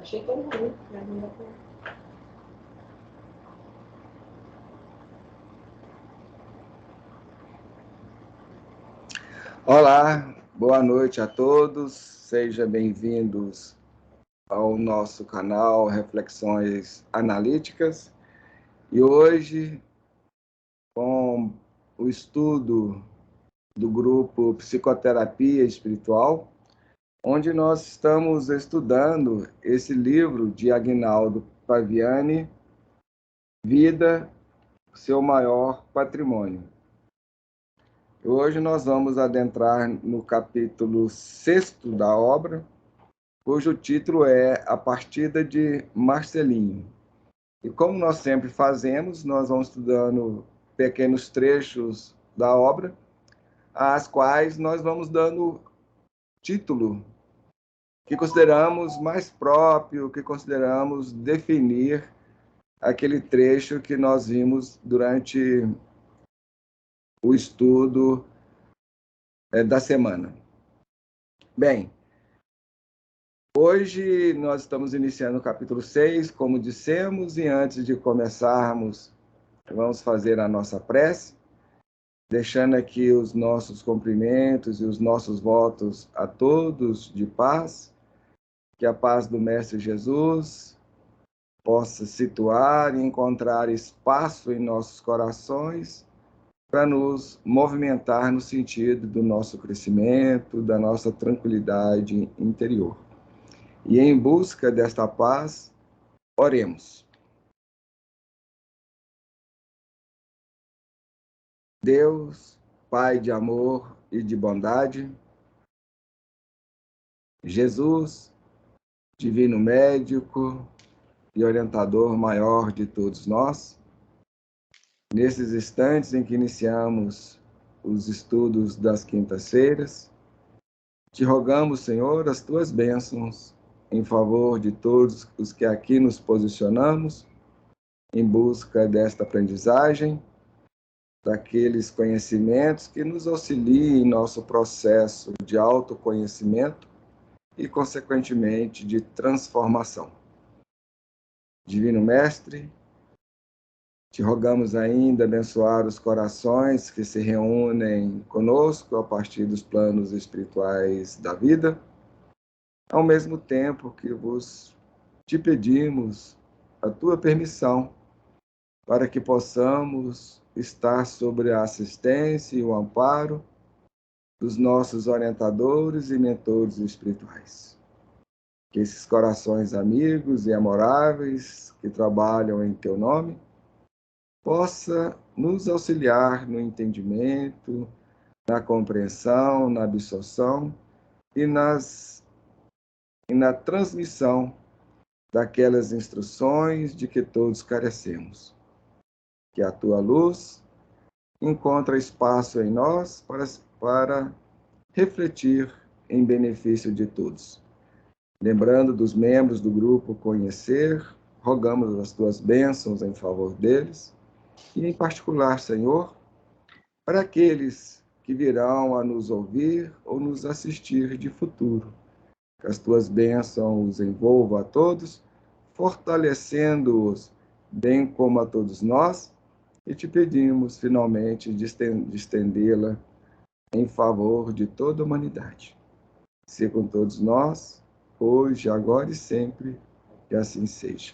Achei tão ruim. Olá, boa noite a todos. Sejam bem-vindos ao nosso canal Reflexões Analíticas. E hoje, com o estudo do grupo Psicoterapia Espiritual, onde nós estamos estudando esse livro de Aguinaldo Paviani, Vida, seu maior patrimônio. Hoje nós vamos adentrar no capítulo 6º da obra, cujo título é A Partida de Marcelinho. E como nós sempre fazemos, nós vamos estudando pequenos trechos da obra, às quais nós vamos dando título que consideramos mais próprio, que consideramos definir aquele trecho que nós vimos durante o estudo da semana. Bem, hoje nós estamos iniciando o capítulo 6, como dissemos, e antes de começarmos, vamos fazer a nossa prece, deixando aqui os nossos cumprimentos e os nossos votos a todos de paz, que a paz do Mestre Jesus possa situar e encontrar espaço em nossos corações para nos movimentar no sentido do nosso crescimento, da nossa tranquilidade interior. E em busca desta paz, oremos. Deus, Pai de amor e de bondade, Jesus, Divino Médico e orientador maior de todos nós, nesses instantes em que iniciamos os estudos das quintas-feiras, te rogamos, Senhor, as tuas bênçãos em favor de todos os que aqui nos posicionamos em busca desta aprendizagem, daqueles conhecimentos que nos auxiliem em nosso processo de autoconhecimento e, consequentemente, de transformação. Divino Mestre, te rogamos ainda abençoar os corações que se reúnem conosco a partir dos planos espirituais da vida, ao mesmo tempo que te pedimos a tua permissão para que possamos estar sobre a assistência e o amparo dos nossos orientadores e mentores espirituais. Que esses corações amigos e amoráveis que trabalham em teu nome possa nos auxiliar no entendimento, na compreensão, na absorção e na transmissão daquelas instruções de que todos carecemos. Que a tua luz encontre espaço em nós para refletir em benefício de todos. Lembrando dos membros do grupo Conhecer, rogamos as tuas bênçãos em favor deles, e em particular, Senhor, para aqueles que virão a nos ouvir ou nos assistir de futuro. Que as tuas bênçãos os envolvam a todos, fortalecendo-os, bem como a todos nós, e te pedimos, finalmente, de estendê-la em favor de toda a humanidade. Se com todos nós, hoje, agora e sempre, que assim seja.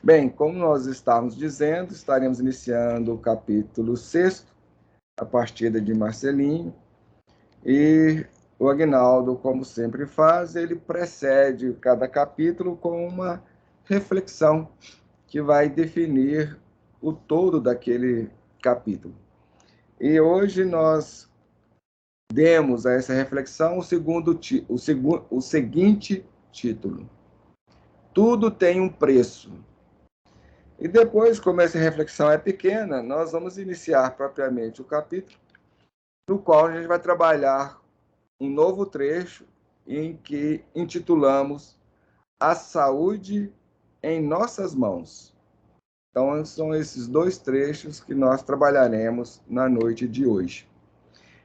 Bem, como nós estávamos dizendo, estaremos iniciando o capítulo 6º, a partida de Marcelinho, e o Aguinaldo, como sempre faz, ele precede cada capítulo com uma reflexão que vai definir o todo daquele capítulo. E hoje nós demos a essa reflexão o seguinte título: Tudo tem um preço. E depois, como essa reflexão é pequena, nós vamos iniciar propriamente o capítulo, no qual a gente vai trabalhar um novo trecho em que intitulamos A Saúde em Nossas Mãos. Então, são esses dois trechos que nós trabalharemos na noite de hoje.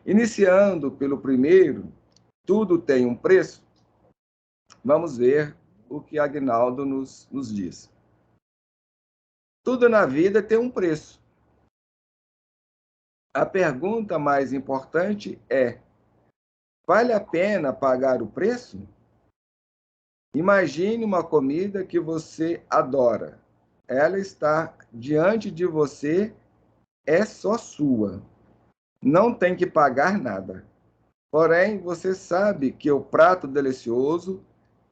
Iniciando pelo primeiro, Tudo tem um preço. Vamos ver o que Aguinaldo nos diz. Tudo na vida tem um preço. A pergunta mais importante é: vale a pena pagar o preço? Imagine uma comida que você adora. Ela está diante de você, é só sua. Não tem que pagar nada. Porém, você sabe que o prato delicioso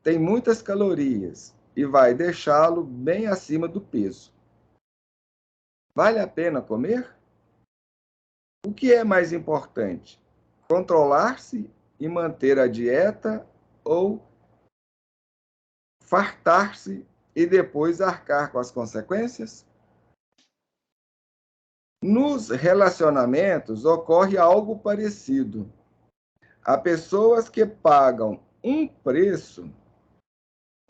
tem muitas calorias e vai deixá-lo bem acima do peso. Vale a pena comer? O que é mais importante? Controlar-se e manter a dieta ou fartar-se e depois arcar com as consequências? Nos relacionamentos ocorre algo parecido. Há pessoas que pagam um preço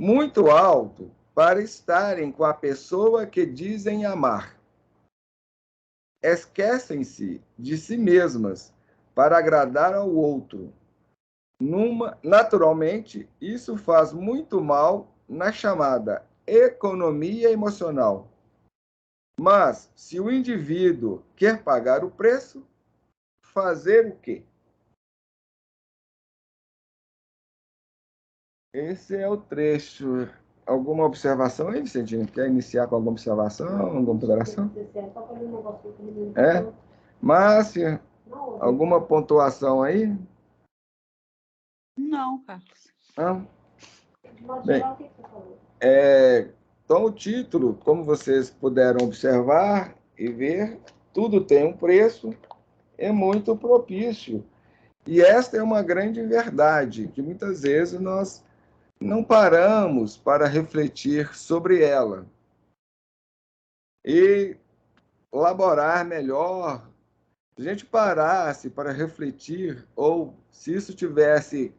muito alto para estarem com a pessoa que dizem amar. Esquecem-se de si mesmas para agradar ao outro. Naturalmente, isso faz muito mal na chamada economia emocional. Mas, se o indivíduo quer pagar o preço, fazer o quê? Esse é o trecho. Alguma observação aí, Vicentino? Quer iniciar com alguma observação, alguma observação? É? Márcia, alguma pontuação aí? Não, Carlos. Não? Bem, então o título, como vocês puderam observar e ver, tudo tem um preço, é muito propício. E esta é uma grande verdade, que muitas vezes nós não paramos para refletir sobre ela e elaborar melhor. Se a gente parasse para refletir, ou se isso tivesse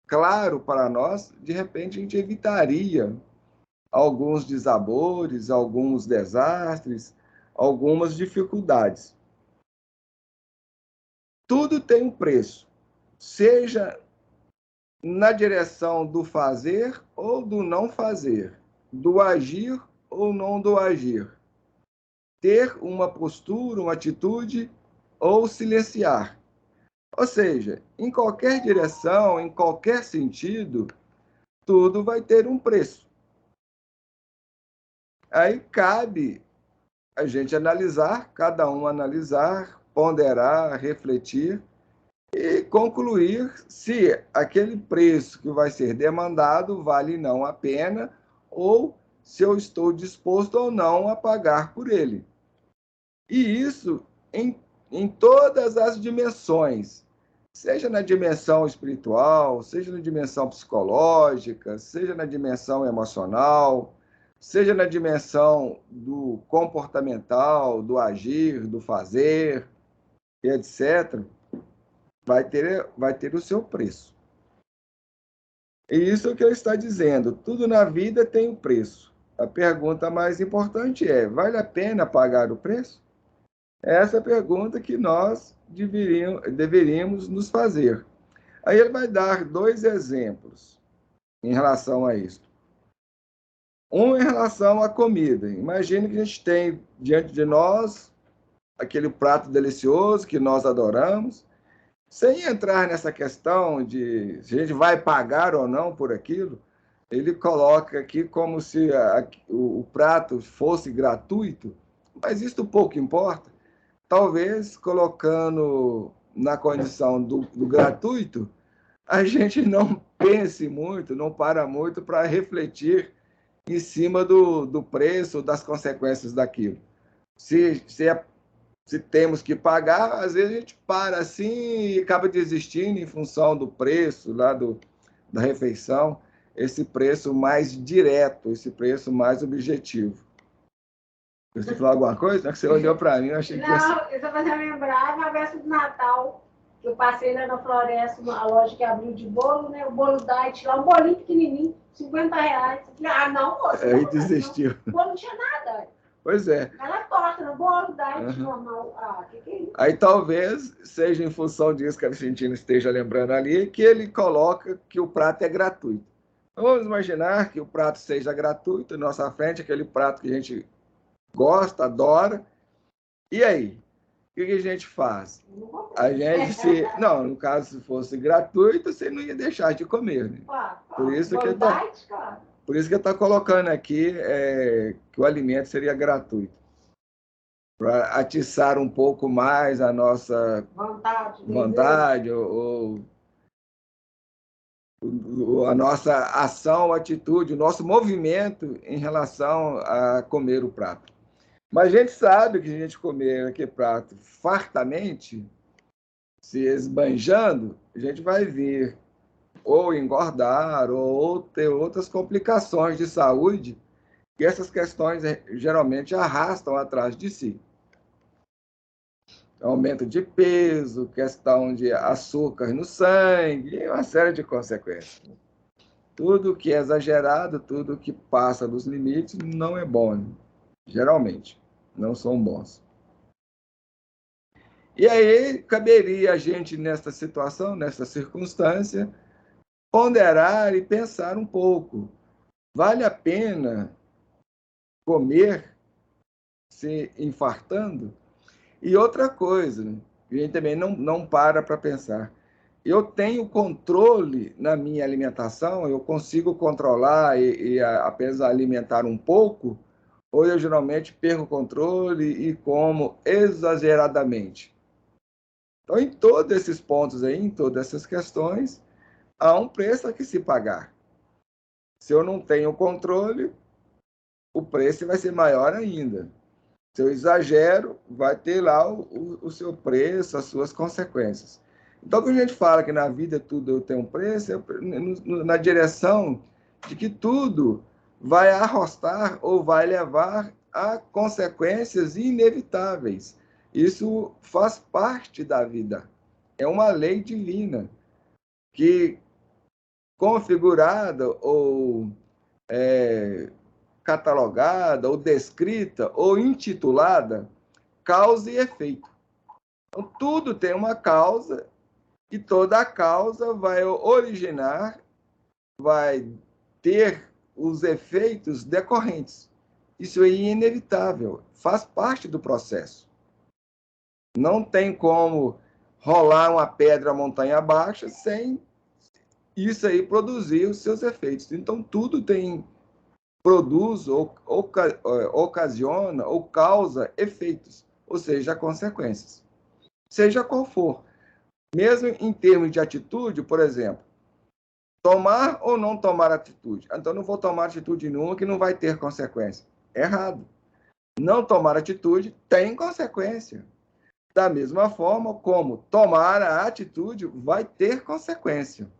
claro para nós, de repente a gente evitaria alguns desabores, alguns desastres, algumas dificuldades. Tudo tem um preço, seja na direção do fazer ou do não fazer, do agir ou não do agir, ter uma postura, uma atitude ou silenciar. Ou seja, em qualquer direção, em qualquer sentido, tudo vai ter um preço. Aí cabe a gente analisar, cada um analisar, ponderar, refletir e concluir se aquele preço que vai ser demandado vale não a pena ou se eu estou disposto ou não a pagar por ele. E isso em todas as dimensões, seja na dimensão espiritual, seja na dimensão psicológica, seja na dimensão emocional, seja na dimensão do comportamental, do agir, do fazer, etc., vai ter o seu preço. E isso é o que ele está dizendo. Tudo na vida tem um preço. A pergunta mais importante é: vale a pena pagar o preço? Essa é a pergunta que nós deveríamos nos fazer. Aí ele vai dar dois exemplos em relação a isso. Um em relação à comida. Imagine que a gente tem diante de nós aquele prato delicioso que nós adoramos, sem entrar nessa questão de se a gente vai pagar ou não por aquilo. Ele coloca aqui como se o prato fosse gratuito, mas isso pouco importa. Talvez colocando na condição do gratuito, a gente não pense muito, não para muito para refletir em cima do preço, das consequências daquilo. Se temos que pagar, às vezes a gente para assim e acaba desistindo em função do preço lá da refeição, esse preço mais direto, esse preço mais objetivo. Você falou alguma coisa? Você olhou para mim, eu achei que... Não, eu estou fazendo lembrar uma festa do Natal, que eu passei lá na Floresta, uma loja que abriu de bolo, né? O bolo diet lá, um bolinho pequenininho, R$50. Ah, não, moça. Aí desistiu. O bolo não tinha nada. Pois é. Ela corta no bolo diet normal. Ah, que é isso? Aí talvez seja em função disso que a Argentina esteja lembrando ali, que ele coloca que o prato é gratuito. Vamos imaginar que o prato seja gratuito, na nossa frente, aquele prato que a gente gosta, adora. E aí? O que a gente faz? A gente se... Não, no caso, se fosse gratuito, você não ia deixar de comer, né? Por isso que por isso que eu estou colocando aqui que o alimento seria gratuito. Para atiçar um pouco mais a nossa vontade ou a nossa ação, atitude, o nosso movimento em relação a comer o prato. Mas a gente sabe que a gente comer aquele prato fartamente, se esbanjando, a gente vai vir ou engordar ou ter outras complicações de saúde que essas questões geralmente arrastam atrás de si. Aumento de peso, questão de açúcar no sangue, e uma série de consequências. Tudo que é exagerado, tudo que passa dos limites, não é bom. Geralmente, não são bons. E aí, caberia a gente, nesta situação, nesta circunstância, ponderar e pensar um pouco. Vale a pena comer se infartando? E outra coisa, a gente também não para pensar. Eu tenho controle na minha alimentação, eu consigo controlar e apenas alimentar um pouco, ou eu geralmente perco o controle e como exageradamente. Então, em todos esses pontos aí, em todas essas questões, há um preço a que se pagar. Se eu não tenho controle, o preço vai ser maior ainda. Se eu exagero, vai ter lá o seu preço, as suas consequências. Então, quando a gente fala que na vida tudo tem um preço, é na direção de que tudo vai arrostar ou vai levar a consequências inevitáveis. Isso faz parte da vida. É uma lei divina que, configurada ou catalogada, ou descrita, ou intitulada, causa e efeito. Então, tudo tem uma causa e toda a causa vai originar, vai ter os efeitos decorrentes. Isso é inevitável, faz parte do processo. Não tem como rolar uma pedra montanha abaixo sem isso aí produzir os seus efeitos. Então, tudo produz ou ocasiona ou causa efeitos, ou seja, consequências. Seja qual for. Mesmo em termos de atitude, por exemplo, tomar ou não tomar atitude. Então, não vou tomar atitude nenhuma que não vai ter consequência. Errado. Não tomar atitude tem consequência. Da mesma forma como tomar a atitude vai ter consequência.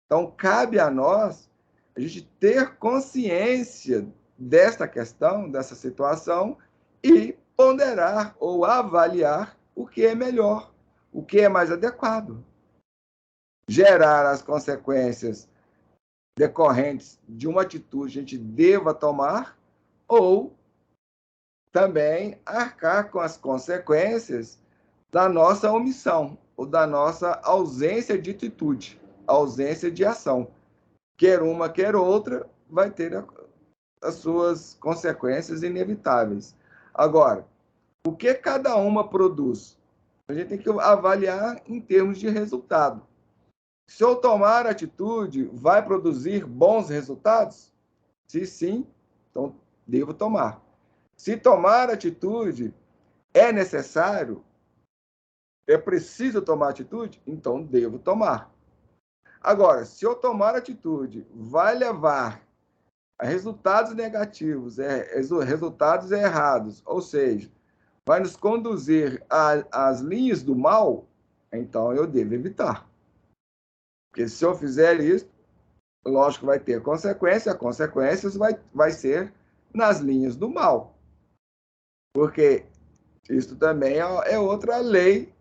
Então, cabe a nós a gente ter consciência desta questão, dessa situação, e ponderar ou avaliar o que é melhor, o que é mais adequado. Gerar as consequências decorrentes de uma atitude que a gente deva tomar, ou também arcar com as consequências da nossa omissão, ou da nossa ausência de atitude, ausência de ação. Quer uma, quer outra, vai ter as suas consequências inevitáveis. Agora, o que cada uma produz? A gente tem que avaliar em termos de resultado. Se eu tomar atitude, vai produzir bons resultados? Se sim, então devo tomar. Se tomar atitude é necessário, é preciso tomar atitude, então devo tomar. Agora, se eu tomar atitude, vai levar a resultados negativos, resultados errados, ou seja, vai nos conduzir às linhas do mal, então eu devo evitar. Porque se eu fizer isso, lógico que vai ter consequência, a consequência vai ser nas linhas do mal. Porque isso também é outra lei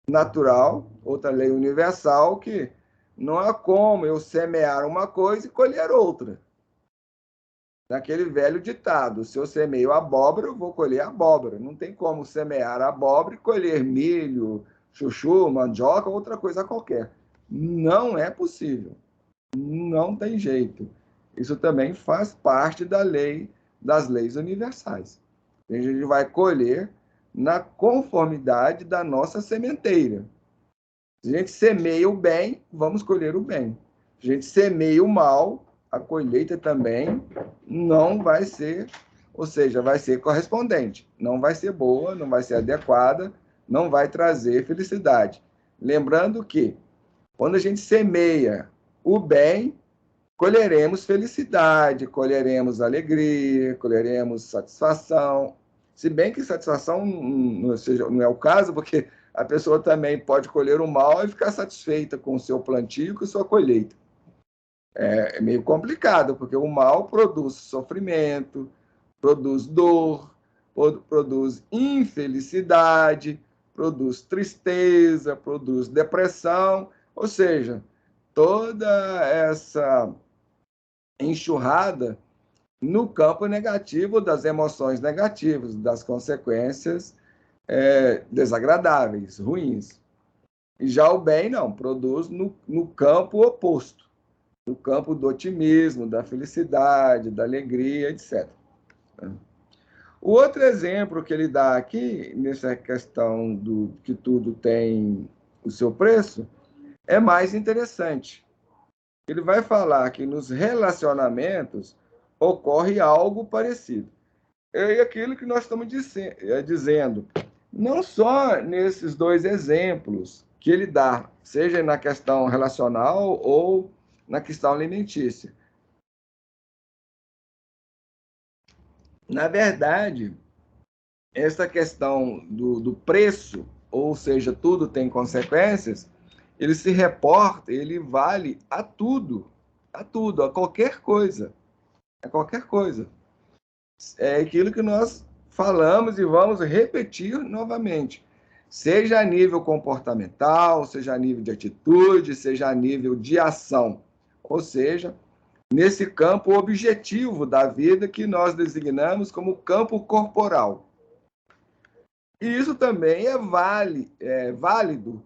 natural, outra lei universal, que não há como eu semear uma coisa e colher outra. Daquele velho ditado, se eu semeio abóbora, eu vou colher abóbora. Não tem como semear abóbora e colher milho, chuchu, mandioca, outra coisa qualquer. Não é possível. Não tem jeito. Isso também faz parte da lei, das leis universais. A gente vai colher na conformidade da nossa sementeira. Se a gente semeia o bem, vamos colher o bem. Se a gente semeia o mal, a colheita também não vai ser, ou seja, vai ser correspondente. Não vai ser boa, não vai ser adequada, não vai trazer felicidade. Lembrando que, quando a gente semeia o bem, colheremos felicidade, colheremos alegria, colheremos satisfação. Se bem que satisfação não é o caso, porque a pessoa também pode colher o mal e ficar satisfeita com o seu plantio, com a sua colheita. É meio complicado, porque o mal produz sofrimento, produz dor, produz infelicidade, produz tristeza, produz depressão, ou seja, toda essa enxurrada no campo negativo das emoções negativas, das consequências desagradáveis, ruins. E já o bem não, produz no campo oposto, no campo do otimismo, da felicidade, da alegria, etc. O outro exemplo que ele dá aqui, nessa questão do que tudo tem o seu preço, é mais interessante. Ele vai falar que nos relacionamentos ocorre algo parecido. É aquilo que nós estamos dizendo. Não só nesses dois exemplos que ele dá, seja na questão relacional ou na questão alimentícia. Na verdade, essa questão do preço, ou seja, tudo tem consequências, ele se reporta, ele vale a tudo, a qualquer coisa. A qualquer coisa. É aquilo que nós falamos e vamos repetir novamente. Seja a nível comportamental, seja a nível de atitude, seja a nível de ação. Ou seja, nesse campo objetivo da vida que nós designamos como campo corporal. E isso também é válido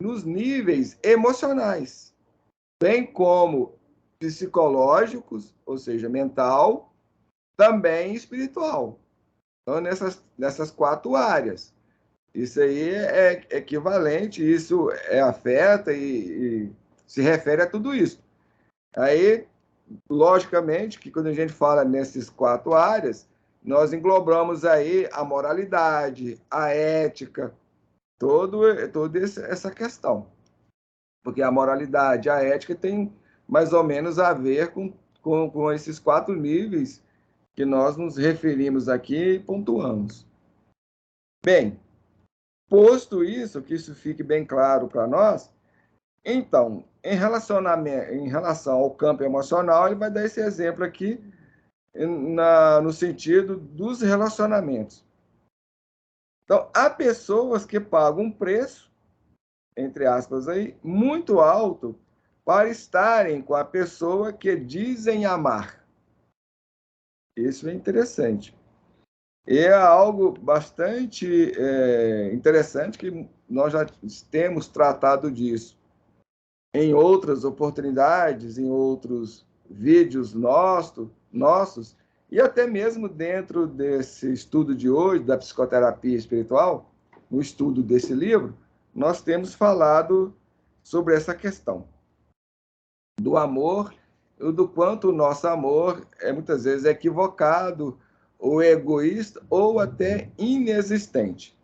nos níveis emocionais, bem como psicológicos, ou seja, mental, também espiritual. Então, nessas quatro áreas. Isso aí é equivalente, isso afeta e se refere a tudo isso. Aí, logicamente, que quando a gente fala nessas quatro áreas, nós englobamos aí a moralidade, a ética, toda essa questão. Porque a moralidade e a ética tem mais ou menos a ver com esses quatro níveis que nós nos referimos aqui e pontuamos. Bem, posto isso, que isso fique bem claro para nós, então, em relação ao campo emocional, ele vai dar esse exemplo aqui no sentido dos relacionamentos. Então, há pessoas que pagam um preço, entre aspas, aí, muito alto para estarem com a pessoa que dizem amar. Isso é interessante. E é algo bastante interessante que nós já temos tratado disso em outras oportunidades, em outros vídeos nossos, e até mesmo dentro desse estudo de hoje, da psicoterapia espiritual, no estudo desse livro, nós temos falado sobre essa questão do amor, do quanto o nosso amor muitas vezes é equivocado, ou egoísta, ou até inexistente.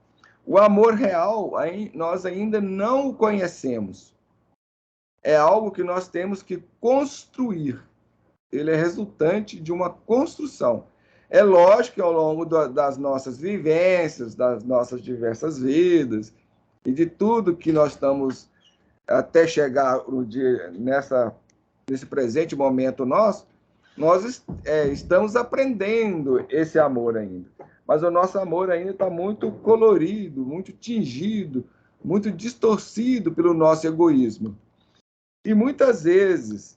O amor real, nós ainda não o conhecemos. É algo que nós temos que construir. Ele é resultante de uma construção. É lógico que ao longo das nossas vivências, das nossas diversas vidas, e de tudo que nós estamos até chegar no dia, nesse presente momento nosso, nós estamos aprendendo esse amor ainda. Mas o nosso amor ainda está muito colorido, muito tingido, muito distorcido pelo nosso egoísmo. E muitas vezes,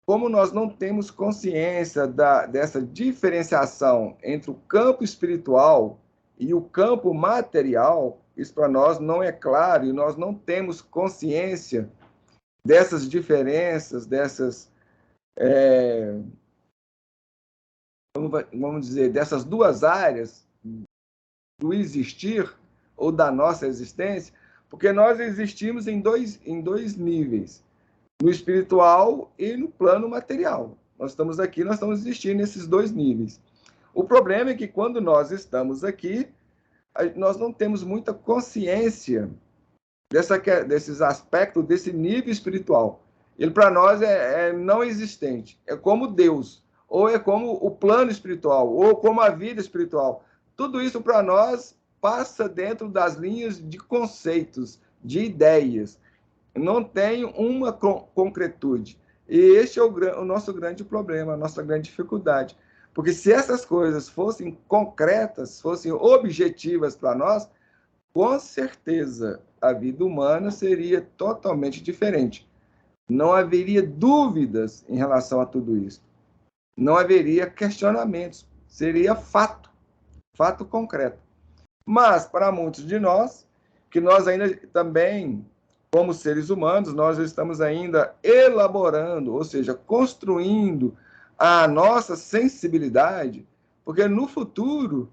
como nós não temos consciência dessa diferenciação entre o campo espiritual e o campo material, isso para nós não é claro, e nós não temos consciência dessas diferenças, dessas vamos dizer, dessas duas áreas, do existir ou da nossa existência, porque nós existimos em dois níveis, no espiritual e no plano material. Nós estamos aqui, nós estamos existindo nesses dois níveis. O problema é que quando nós estamos aqui, nós não temos muita consciência desses aspectos, desse nível espiritual. Ele, para nós, é não existente. É como Deus, ou é como o plano espiritual, ou como a vida espiritual. Tudo isso, para nós, passa dentro das linhas de conceitos, de ideias. Não tem uma concretude. E este é o nosso grande problema, a nossa grande dificuldade. Porque se essas coisas fossem concretas, fossem objetivas para nós, com certeza a vida humana seria totalmente diferente. Não haveria dúvidas em relação a tudo isso. Não haveria questionamentos. Seria fato, fato concreto. Mas, para muitos de nós, que nós ainda também, como seres humanos, nós estamos ainda elaborando, ou seja, construindo a nossa sensibilidade, porque no futuro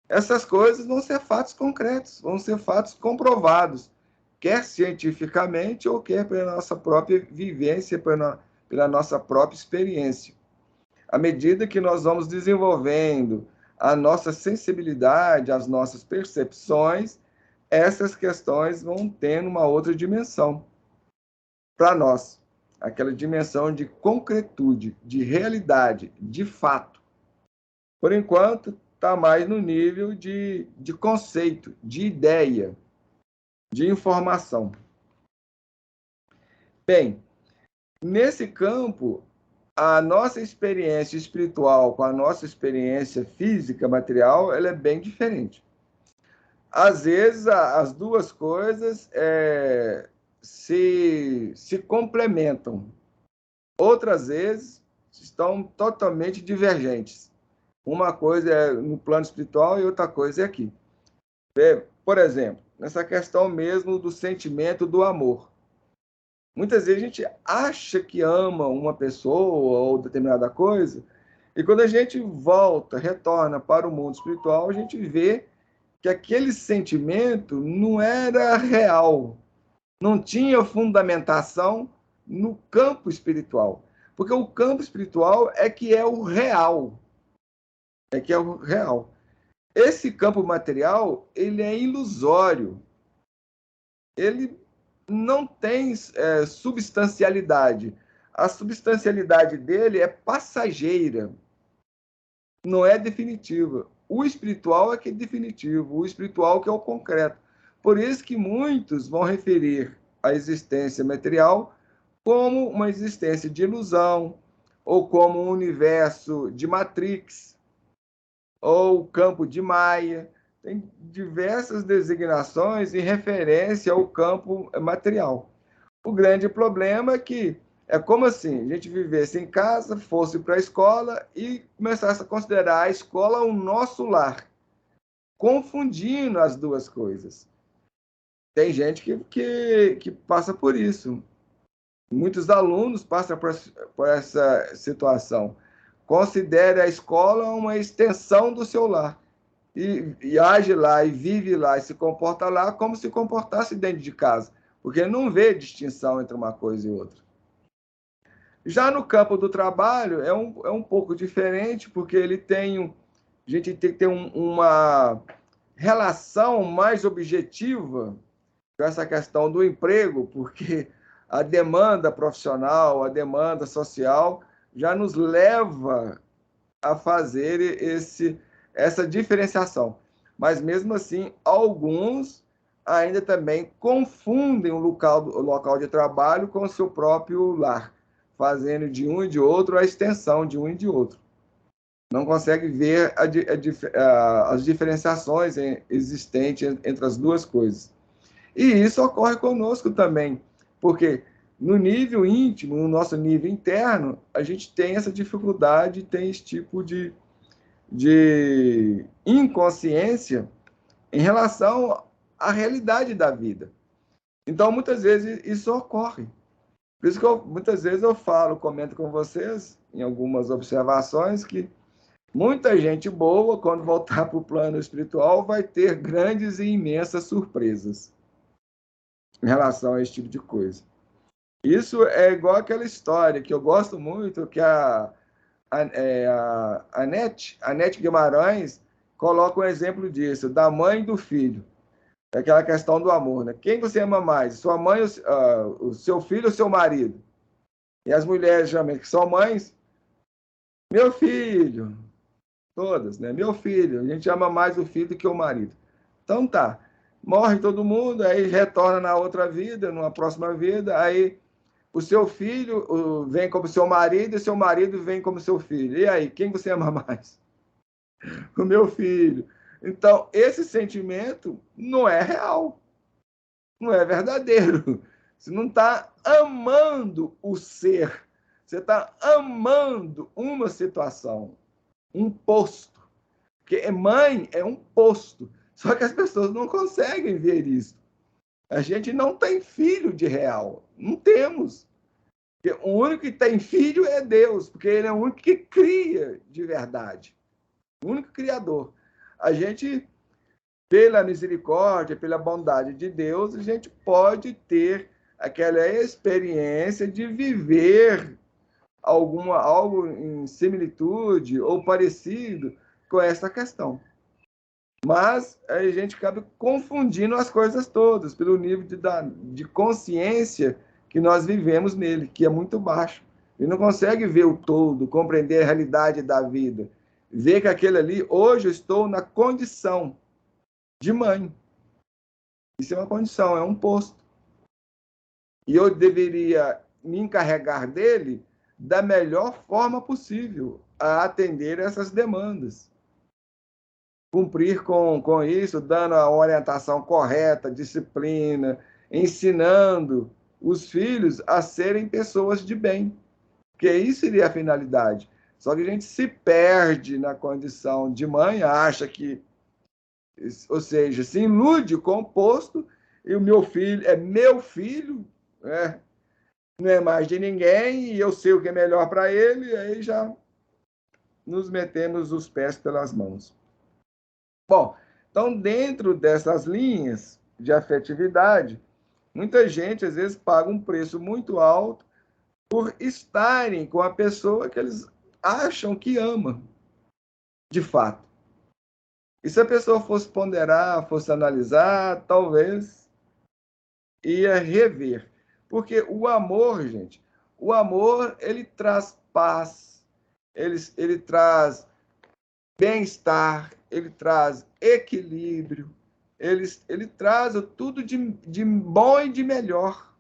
essas coisas vão ser fatos concretos, vão ser fatos comprovados, quer cientificamente ou quer pela nossa própria vivência, pela nossa própria experiência. À medida que nós vamos desenvolvendo a nossa sensibilidade, as nossas percepções, essas questões vão tendo uma outra dimensão para nós, aquela dimensão de concretude, de realidade, de fato. Por enquanto, está mais no nível de conceito, de ideia, de informação. Bem, nesse campo, a nossa experiência espiritual com a nossa experiência física, material, ela é bem diferente. Às vezes, as duas coisas se complementam. Outras vezes, estão totalmente divergentes. Uma coisa é no plano espiritual e outra coisa é aqui. Por exemplo, nessa questão mesmo do sentimento do amor. Muitas vezes a gente acha que ama uma pessoa ou determinada coisa, e quando a gente volta, retorna para o mundo espiritual, a gente vê que aquele sentimento não era real, não tinha fundamentação no campo espiritual. Porque o campo espiritual é que é o real. É que é o real. Esse campo material, ele é ilusório. Ele não tem substancialidade. A substancialidade dele é passageira, não é definitiva. O espiritual é que é definitivo, o espiritual que é o concreto. Por isso que muitos vão referir a existência material como uma existência de ilusão, ou como um universo de Matrix, ou campo de Maia. Tem diversas designações em referência ao campo material. O grande problema é que é como assim, a gente vivesse em casa, fosse para a escola e começasse a considerar a escola o nosso lar, confundindo as duas coisas. Tem gente que passa por isso. Muitos alunos passam por essa situação. Considere a escola uma extensão do seu lar. E age lá, e vive lá, e se comporta lá como se comportasse dentro de casa. Porque não vê distinção entre uma coisa e outra. Já no campo do trabalho, é um pouco diferente, porque a gente tem que ter uma relação mais objetiva com essa questão do emprego, porque a demanda profissional, a demanda social, já nos leva a fazer essa diferenciação. Mas, mesmo assim, alguns ainda também confundem o local de trabalho com o seu próprio lar, fazendo de um e de outro a extensão de um e de outro. Não consegue ver as diferenciações existentes entre as duas coisas. E isso ocorre conosco também, porque no nível íntimo, no nosso nível interno, a gente tem essa dificuldade, tem esse tipo de inconsciência em relação à realidade da vida. Então, muitas vezes, isso ocorre. Por isso que muitas vezes eu falo, comento com vocês, em algumas observações, que muita gente boa, quando voltar para o plano espiritual, vai ter grandes e imensas surpresas em relação a esse tipo de coisa. Isso é igual aquela história que eu gosto muito, que a Anete Guimarães coloca um exemplo disso, da mãe e do filho. É aquela questão do amor, né? Quem você ama mais? Sua mãe, o seu filho ou seu marido? E as mulheres, geralmente, que são mães, meu filho, todas, né? Meu filho, a gente ama mais o filho do que o marido. Então tá, morre todo mundo, aí retorna na outra vida, numa próxima vida, aí o seu filho vem como seu marido e seu marido vem como seu filho. E aí, quem você ama mais? O meu filho. Então, esse sentimento não é real, não é verdadeiro. Você não está amando o ser, você está amando uma situação, um posto. Porque mãe é um posto, só que as pessoas não conseguem ver isso. A gente não tem filho de real, não temos. Porque o único que tem filho é Deus, porque ele é o único que cria de verdade, o único criador. A gente, pela misericórdia, pela bondade de Deus, a gente pode ter aquela experiência de viver algo em similitude ou parecido com essa questão. Mas a gente acaba confundindo as coisas todas pelo nível de consciência que nós vivemos nele, que é muito baixo. Ele não consegue ver o todo, compreender a realidade da vida. Ver que aquele ali, hoje eu estou na condição de mãe. Isso é uma condição, é um posto. E eu deveria me encarregar dele da melhor forma possível a atender essas demandas. Cumprir com isso, dando a orientação correta, disciplina, ensinando os filhos a serem pessoas de bem, porque isso seria a finalidade. Só que a gente se perde na condição de mãe, acha que, ou seja, se ilude com o posto, e o meu filho é meu filho, né? Não é mais de ninguém, e eu sei o que é melhor para ele, e aí já nos metemos os pés pelas mãos. Bom, então, dentro dessas linhas de afetividade, muita gente, às vezes, paga um preço muito alto por estarem com a pessoa que eles acham que ama, de fato. E se a pessoa fosse ponderar, fosse analisar, talvez ia rever. Porque o amor, gente, o amor, ele traz paz, ele traz bem-estar, ele traz equilíbrio, ele traz tudo de bom e de melhor.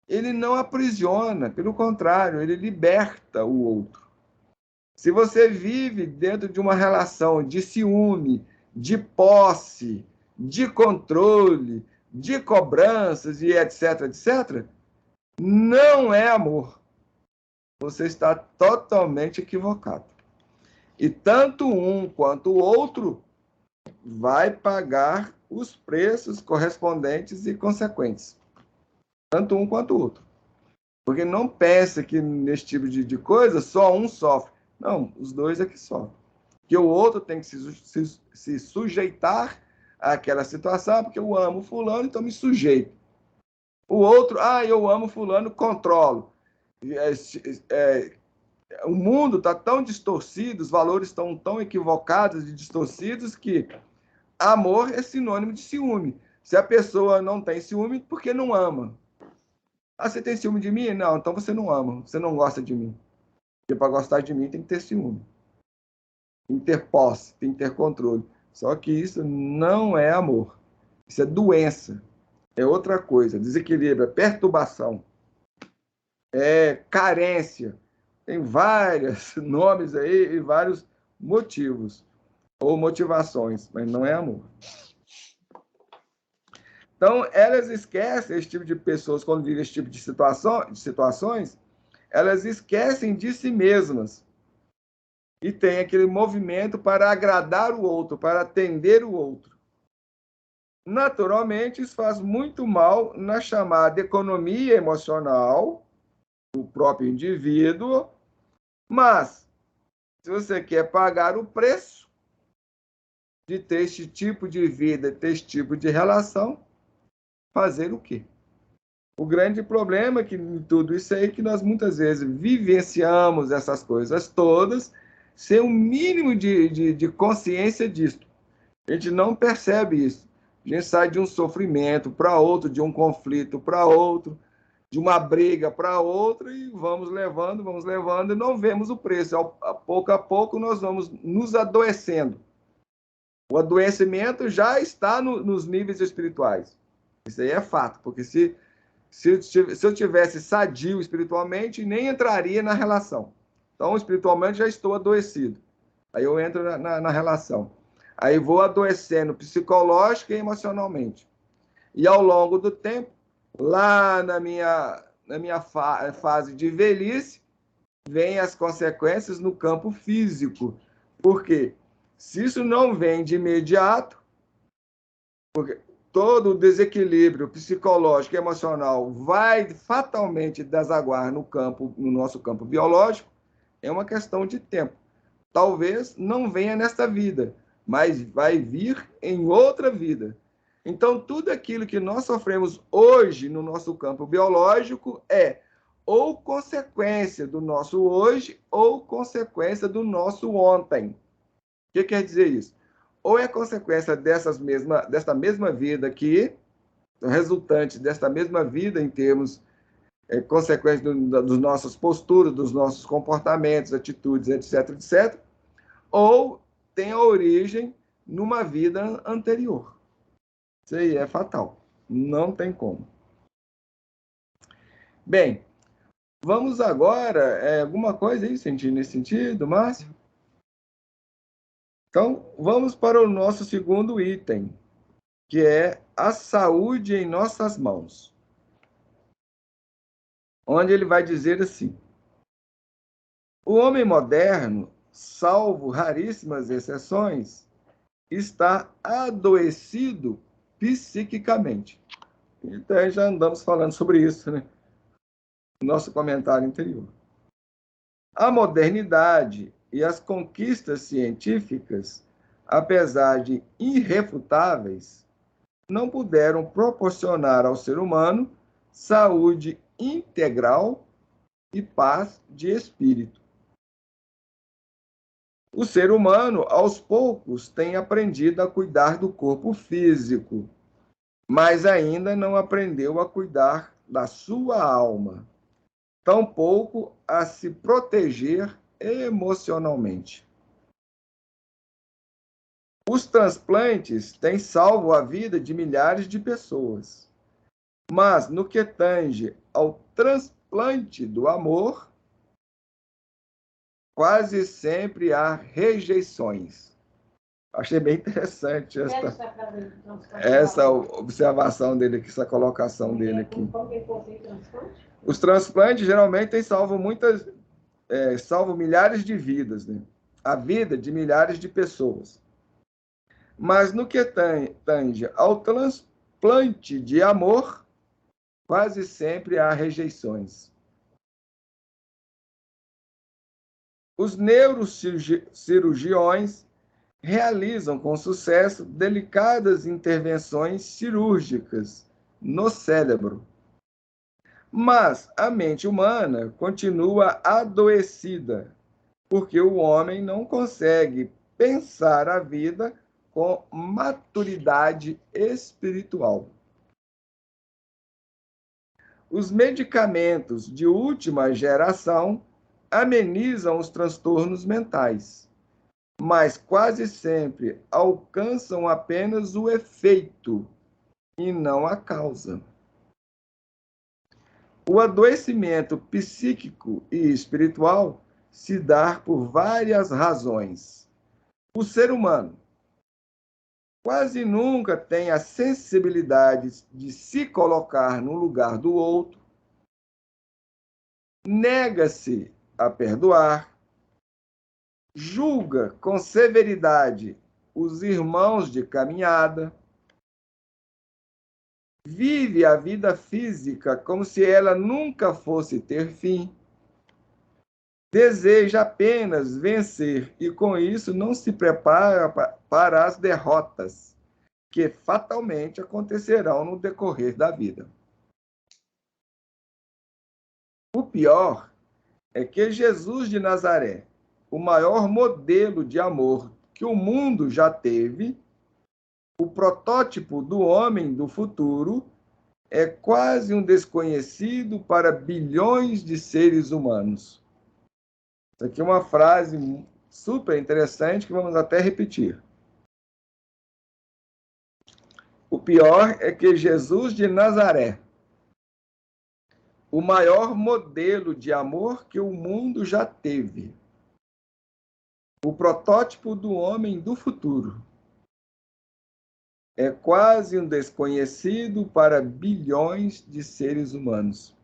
Ele não aprisiona, pelo contrário, ele liberta o outro. Se você vive dentro de uma relação de ciúme, de posse, de controle, de cobranças e etc, etc, não é amor. Você está totalmente equivocado. E tanto um quanto o outro vai pagar os preços correspondentes e consequentes. Tanto um quanto o outro. Porque não pensa que nesse tipo de coisa só um sofre. Não, os dois é que sofrem. Que o outro tem que se sujeitar àquela situação, porque eu amo fulano, então me sujeito. O outro, eu amo fulano, controlo. O mundo está tão distorcido, os valores estão tão equivocados e distorcidos que amor é sinônimo de ciúme. Se a pessoa não tem ciúme, porque não ama. Você tem ciúme de mim? Não, então você não ama, você não gosta de mim. Porque para gostar de mim tem que ter ciúme. Tem que ter posse, tem que ter controle. Só que isso não é amor. Isso é doença. É outra coisa. Desequilíbrio, é perturbação. É carência. Tem vários nomes aí e vários motivos ou motivações, mas não é amor. Então, elas esquecem, esse tipo de pessoas, quando vivem esse tipo de situações, elas esquecem de si mesmas e tem aquele movimento para agradar o outro, para atender o outro. naturalmente, isso faz muito mal na chamada economia emocional do próprio indivíduo, mas se você quer pagar o preço de ter este tipo de vida, ter este tipo de relação, fazer o quê? O grande problema que em tudo isso aí é que nós muitas vezes vivenciamos essas coisas todas sem o mínimo de consciência disso. A gente não percebe isso. A gente sai de um sofrimento para outro, de um conflito para outro, de uma briga para outra e vamos levando e não vemos o preço. A pouco nós vamos nos adoecendo. O adoecimento já está nos níveis espirituais. Isso aí é fato, porque se eu tivesse sadio espiritualmente, nem entraria na relação. Então, espiritualmente, já estou adoecido. Aí eu entro na relação. Aí vou adoecendo psicológica e emocionalmente. E ao longo do tempo, lá na minha fase de velhice, vêm as consequências no campo físico. Por quê? Se isso não vem de imediato, porque todo o desequilíbrio psicológico e emocional vai fatalmente desaguar no nosso campo biológico, é uma questão de tempo. Talvez não venha nesta vida, mas vai vir em outra vida. Então, tudo aquilo que nós sofremos hoje no nosso campo biológico é ou consequência do nosso hoje ou consequência do nosso ontem. O que quer dizer isso? Ou é consequência desta mesma vida aqui, resultante desta mesma vida em termos consequência dos nossas posturas, dos nossos comportamentos, atitudes, etc, etc, ou tem a origem numa vida anterior. Isso aí é fatal. Não tem como. Bem, vamos agora, alguma coisa aí nesse sentido, Márcio? Então, vamos para o nosso segundo item, que é a saúde em nossas mãos. Onde ele vai dizer assim: o homem moderno, salvo raríssimas exceções, está adoecido psiquicamente. Então, já andamos falando sobre isso, né? No nosso comentário anterior. A modernidade e as conquistas científicas, apesar de irrefutáveis, não puderam proporcionar ao ser humano saúde integral e paz de espírito. O ser humano, aos poucos, tem aprendido a cuidar do corpo físico, mas ainda não aprendeu a cuidar da sua alma, tampouco a se proteger emocionalmente. Os transplantes têm salvo a vida de milhares de pessoas, mas no que tange ao transplante do amor, quase sempre há rejeições. Achei bem interessante essa observação dele aqui, essa colocação dele aqui. Os transplantes geralmente têm salvo milhares de vidas, né? A vida de milhares de pessoas. Mas no que tange ao transplante de amor, quase sempre há rejeições. Os neurocirurgiões realizam com sucesso delicadas intervenções cirúrgicas no cérebro. Mas a mente humana continua adoecida, porque o homem não consegue pensar a vida com maturidade espiritual. Os medicamentos de última geração amenizam os transtornos mentais, mas quase sempre alcançam apenas o efeito e não a causa. O adoecimento psíquico e espiritual se dá por várias razões. O ser humano quase nunca tem a sensibilidade de se colocar no lugar do outro, nega-se a perdoar, julga com severidade os irmãos de caminhada, vive a vida física como se ela nunca fosse ter fim, deseja apenas vencer e, com isso, não se prepara para as derrotas que fatalmente acontecerão no decorrer da vida. O pior é que Jesus de Nazaré, o maior modelo de amor que o mundo já teve, o protótipo do homem do futuro, é quase um desconhecido para bilhões de seres humanos. Isso aqui é uma frase super interessante que vamos até repetir. O pior é que Jesus de Nazaré, o maior modelo de amor que o mundo já teve, o protótipo do homem do futuro, é quase um desconhecido para bilhões de seres humanos.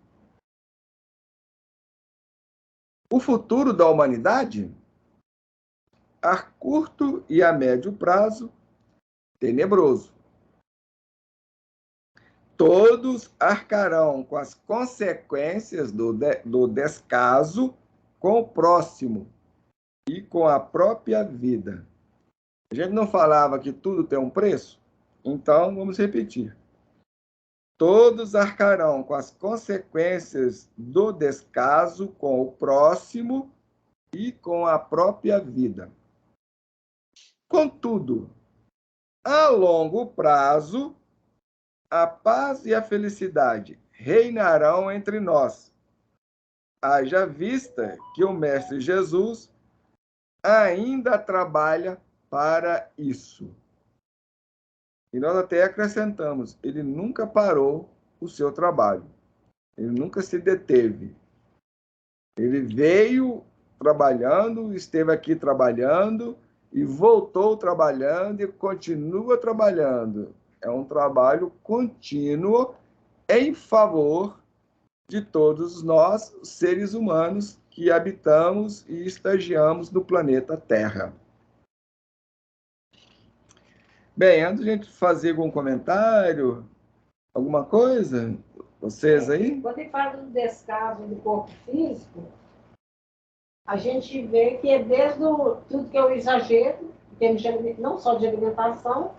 O futuro da humanidade, a curto e a médio prazo, tenebroso. Todos arcarão com as consequências do descaso com o próximo e com a própria vida. A gente não falava que tudo tem um preço? Então, vamos repetir. Todos arcarão com as consequências do descaso com o próximo e com a própria vida. Contudo, a longo prazo, a paz e a felicidade reinarão entre nós, haja vista que o Mestre Jesus ainda trabalha para isso. E nós até acrescentamos, ele nunca parou o seu trabalho, ele nunca se deteve. Ele veio trabalhando, esteve aqui trabalhando, e voltou trabalhando e continua trabalhando. É um trabalho contínuo em favor de todos nós, seres humanos, que habitamos e estagiamos no planeta Terra. Bem, antes de a gente fazer algum comentário, alguma coisa, vocês aí? Quando ele fala do descaso do corpo físico, a gente vê que é desde tudo que é o exagero, não só de alimentação,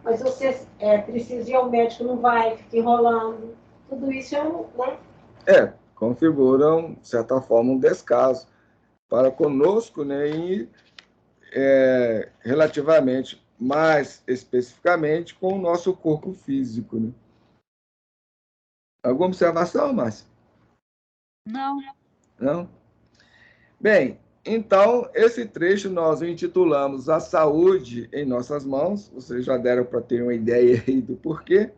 mas você precisa ir ao médico, não vai, fica enrolando. Tudo isso configuram, de certa forma, um descaso para conosco, né, e relativamente, mais especificamente, com o nosso corpo físico. Né? Alguma observação, Márcia? Não. Não? Bem, então, esse trecho nós o intitulamos A Saúde em Nossas Mãos. Vocês já deram para ter uma ideia aí do porquê.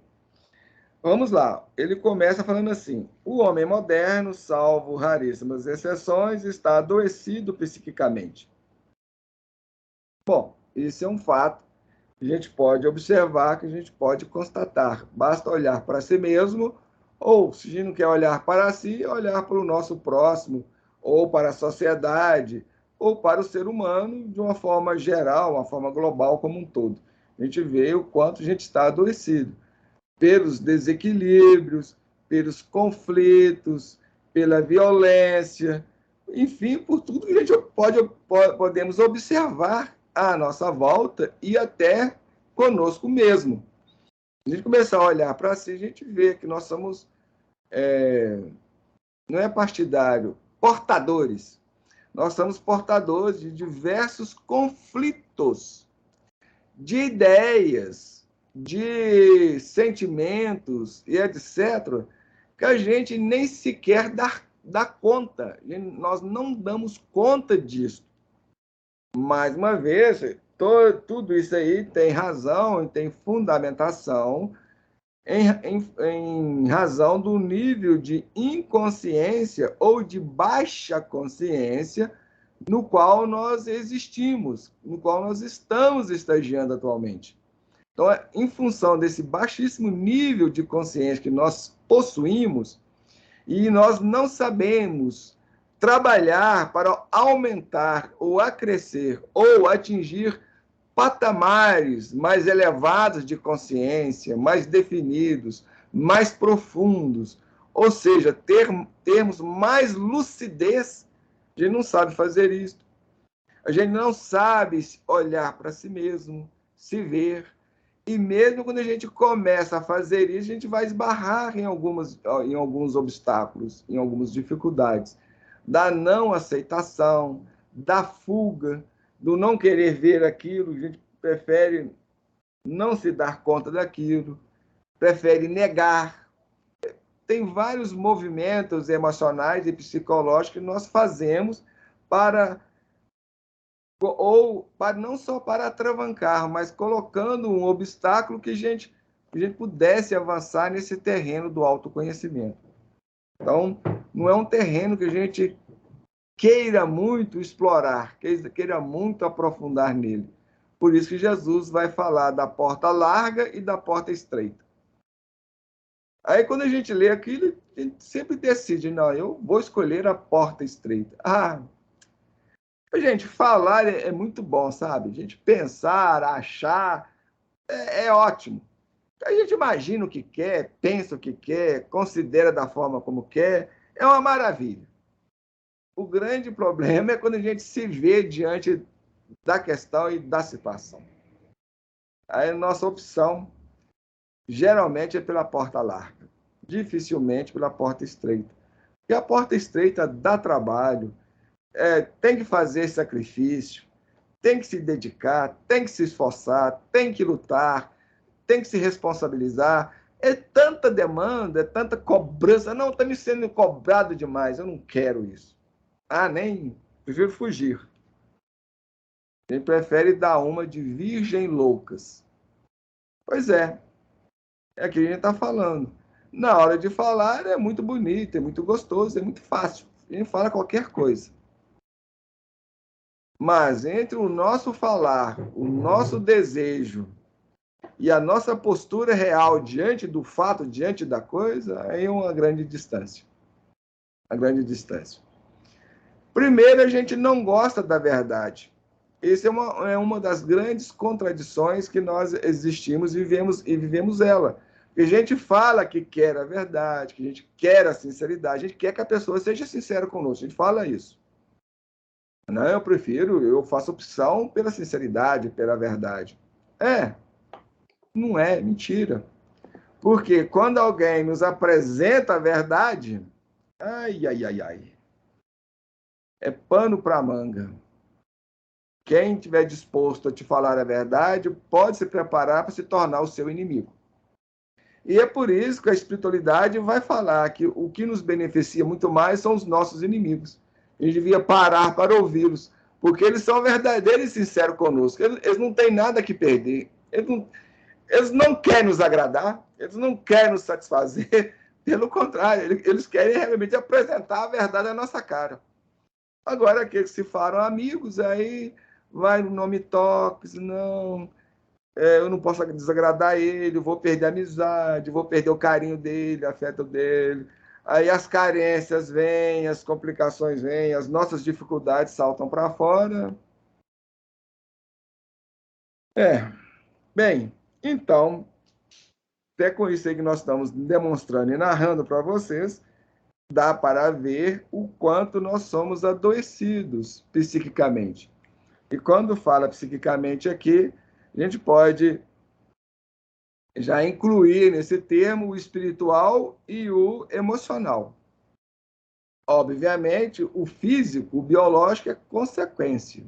Vamos lá. Ele começa falando assim: o homem moderno, salvo raríssimas exceções, está adoecido psiquicamente. Bom, isso é um fato que a gente pode observar, que a gente pode constatar. Basta olhar para si mesmo, ou, se a gente não quer olhar para si, olhar para o nosso próximo, ou para a sociedade, ou para o ser humano de uma forma geral, uma forma global como um todo. A gente vê o quanto a gente está adoecido pelos desequilíbrios, pelos conflitos, pela violência, enfim, por tudo que a gente podemos observar à nossa volta e até conosco mesmo. Se a gente começar a olhar para si, a gente vê que nós somos, não é partidário, portadores. Nós somos portadores de diversos conflitos, de ideias, de sentimentos e etc., que a gente nem sequer dá conta. Nós não damos conta disso. Mais uma vez, tudo isso aí tem razão e tem fundamentação em razão do nível de inconsciência ou de baixa consciência no qual nós existimos, no qual nós estamos estagiando atualmente. Então, em função desse baixíssimo nível de consciência que nós possuímos, e nós não sabemos trabalhar para aumentar ou acrescer ou atingir patamares mais elevados de consciência, mais definidos, mais profundos, ou seja, termos mais lucidez. A gente não sabe fazer isso. A gente não sabe olhar para si mesmo, se ver. E mesmo quando a gente começa a fazer isso, a gente vai esbarrar em alguns obstáculos, em algumas dificuldades. Da não aceitação, da fuga, do não querer ver aquilo, a gente prefere não se dar conta daquilo, prefere negar. Tem vários movimentos emocionais e psicológicos que nós fazemos para não só para atravancar, mas colocando um obstáculo que a gente pudesse avançar nesse terreno do autoconhecimento. Então, não é um terreno que a gente queira muito explorar, queira muito aprofundar nele. Por isso que Jesus vai falar da porta larga e da porta estreita. Aí, quando a gente lê aquilo, a gente sempre decide, não, eu vou escolher a porta estreita. Gente, falar é muito bom, sabe? A gente pensar, achar, é ótimo. A gente imagina o que quer, pensa o que quer, considera da forma como quer, é uma maravilha. O grande problema é quando a gente se vê diante da questão e da situação. Aí a nossa opção geralmente é pela porta larga, dificilmente pela porta estreita. E a porta estreita dá trabalho, tem que fazer sacrifício, tem que se dedicar, tem que se esforçar, tem que lutar, tem que se responsabilizar. É tanta demanda, é tanta cobrança. Não, está me sendo cobrado demais, eu não quero isso. Prefiro fugir. A gente prefere dar uma de virgem loucas. Pois é o que a gente está falando. Na hora de falar é muito bonito, é muito gostoso, é muito fácil. A gente fala qualquer coisa. Mas entre o nosso falar, o nosso desejo e a nossa postura real diante do fato, diante da coisa, aí é uma grande distância. Uma grande distância. Primeiro, a gente não gosta da verdade. Essa é uma das grandes contradições que nós existimos e vivemos ela. A gente fala que quer a verdade, que a gente quer a sinceridade, a gente quer que a pessoa seja sincera conosco, a gente fala isso. Não, eu faço opção pela sinceridade, pela verdade. Não é, mentira. Porque quando alguém nos apresenta a verdade, ai, é pano para manga. Quem estiver disposto a te falar a verdade pode se preparar para se tornar o seu inimigo. E é por isso que a espiritualidade vai falar que o que nos beneficia muito mais são os nossos inimigos. A gente devia parar para ouvi-los, porque eles são verdadeiros e sinceros conosco. Eles não têm nada que perder. Eles não querem nos agradar, eles não querem nos satisfazer. Pelo contrário, eles querem realmente apresentar a verdade à nossa cara. Agora, aqueles que se falam amigos, aí vai no nome toques, não, eu não posso desagradar ele, vou perder a amizade, vou perder o carinho dele, o afeto dele. Aí as carências vêm, as complicações vêm, as nossas dificuldades saltam para fora. Bem, então, até com isso aí que nós estamos demonstrando e narrando para vocês, dá para ver o quanto nós somos adoecidos psiquicamente. E quando fala psiquicamente aqui, a gente pode já incluir nesse termo o espiritual e o emocional. Obviamente, o físico, o biológico é consequência.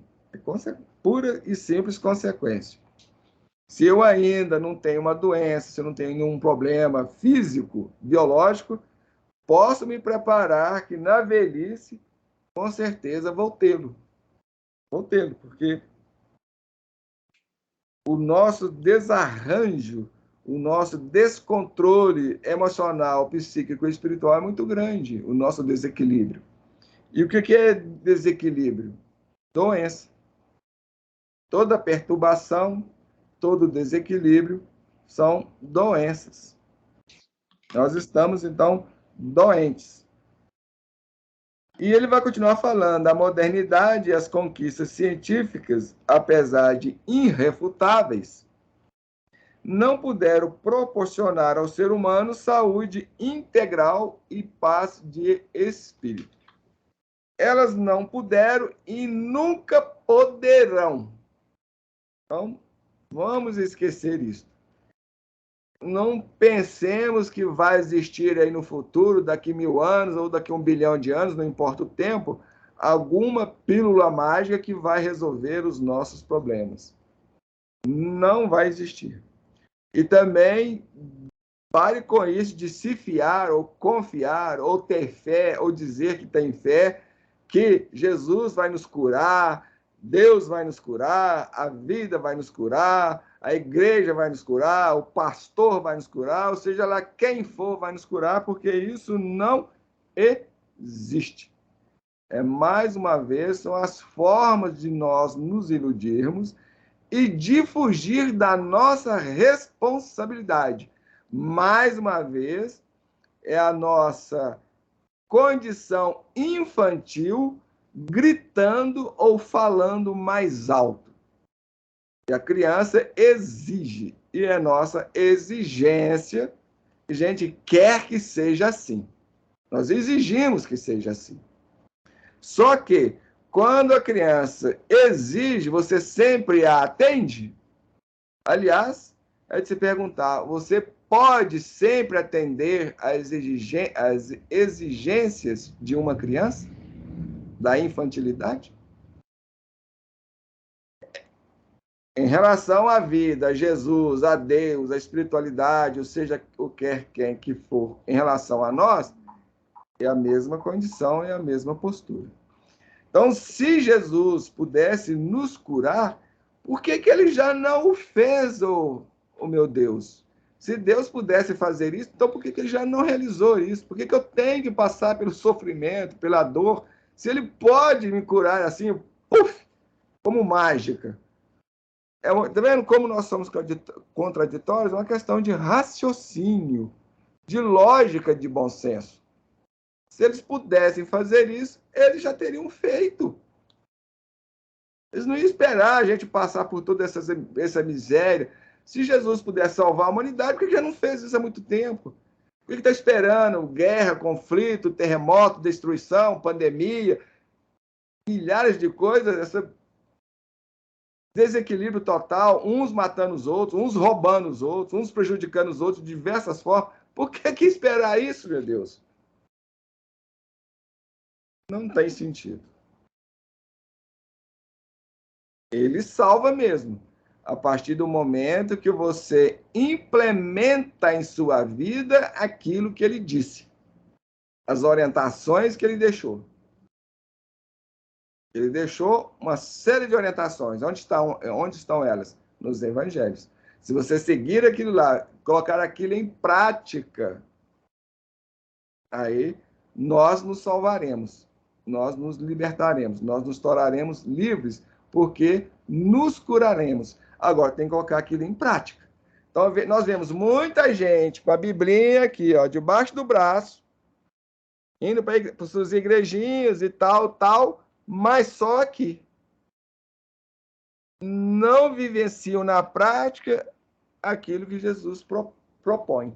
Pura e simples consequência. Se eu ainda não tenho uma doença, se eu não tenho nenhum problema físico, biológico, posso me preparar que na velhice, com certeza, vou tê-lo. Porque o nosso desarranjo, o nosso descontrole emocional, psíquico e espiritual é muito grande, o nosso desequilíbrio. E o que é desequilíbrio? Doença. Toda perturbação, todo desequilíbrio são doenças. Nós estamos, então, doentes. E ele vai continuar falando, a modernidade e as conquistas científicas, apesar de irrefutáveis, não puderam proporcionar ao ser humano saúde integral e paz de espírito. Elas não puderam e nunca poderão. Então, vamos esquecer isso. Não pensemos que vai existir aí no futuro, daqui 1000 anos ou daqui 1 bilhão de anos, não importa o tempo, alguma pílula mágica que vai resolver os nossos problemas. Não vai existir. E também pare com isso de se fiar ou confiar ou ter fé ou dizer que tem fé, que Jesus vai nos curar, Deus vai nos curar, a vida vai nos curar, a igreja vai nos curar, o pastor vai nos curar, ou seja lá quem for vai nos curar, porque isso não existe. Mais uma vez, são as formas de nós nos iludirmos e de fugir da nossa responsabilidade. Mais uma vez, é a nossa condição infantil gritando ou falando mais alto. E a criança exige, e é nossa exigência, a gente quer que seja assim. Nós exigimos que seja assim. Só que, quando a criança exige, você sempre a atende? Aliás, é de se perguntar, você pode sempre atender às exigências de uma criança? Da infantilidade? Em relação à vida, a Jesus, a Deus, a espiritualidade, ou seja, o quem que for, em relação a nós, é a mesma condição, é a mesma postura. Então, se Jesus pudesse nos curar, por que ele já não o fez, oh meu Deus? Se Deus pudesse fazer isso, então por que ele já não realizou isso? Por que eu tenho que passar pelo sofrimento, pela dor, se ele pode me curar assim, puff, como mágica? Tá vendo como nós somos contraditórios? É uma questão de raciocínio, de lógica, de bom senso. Se eles pudessem fazer isso, eles já teriam feito. Eles não iam esperar a gente passar por toda essa miséria. Se Jesus pudesse salvar a humanidade, por que já não fez isso há muito tempo? Por que está esperando guerra, conflito, terremoto, destruição, pandemia, milhares de coisas, esse desequilíbrio total, uns matando os outros, uns roubando os outros, uns prejudicando os outros de diversas formas? Por que esperar isso, meu Deus? Não tem sentido. Ele salva mesmo, a partir do momento que você implementa em sua vida aquilo que ele disse, as orientações que ele deixou. Ele deixou uma série de orientações. Onde estão elas? Nos evangelhos. Se você seguir aquilo lá, colocar aquilo em prática, aí nós nos salvaremos, nós nos libertaremos, nós nos tornaremos livres, porque nos curaremos. Agora, tem que colocar aquilo em prática. Então, nós vemos muita gente com a Biblinha aqui, ó, debaixo do braço, indo para suas igrejinhas e tal, mas só aqui. Não vivenciam na prática aquilo que Jesus propõe.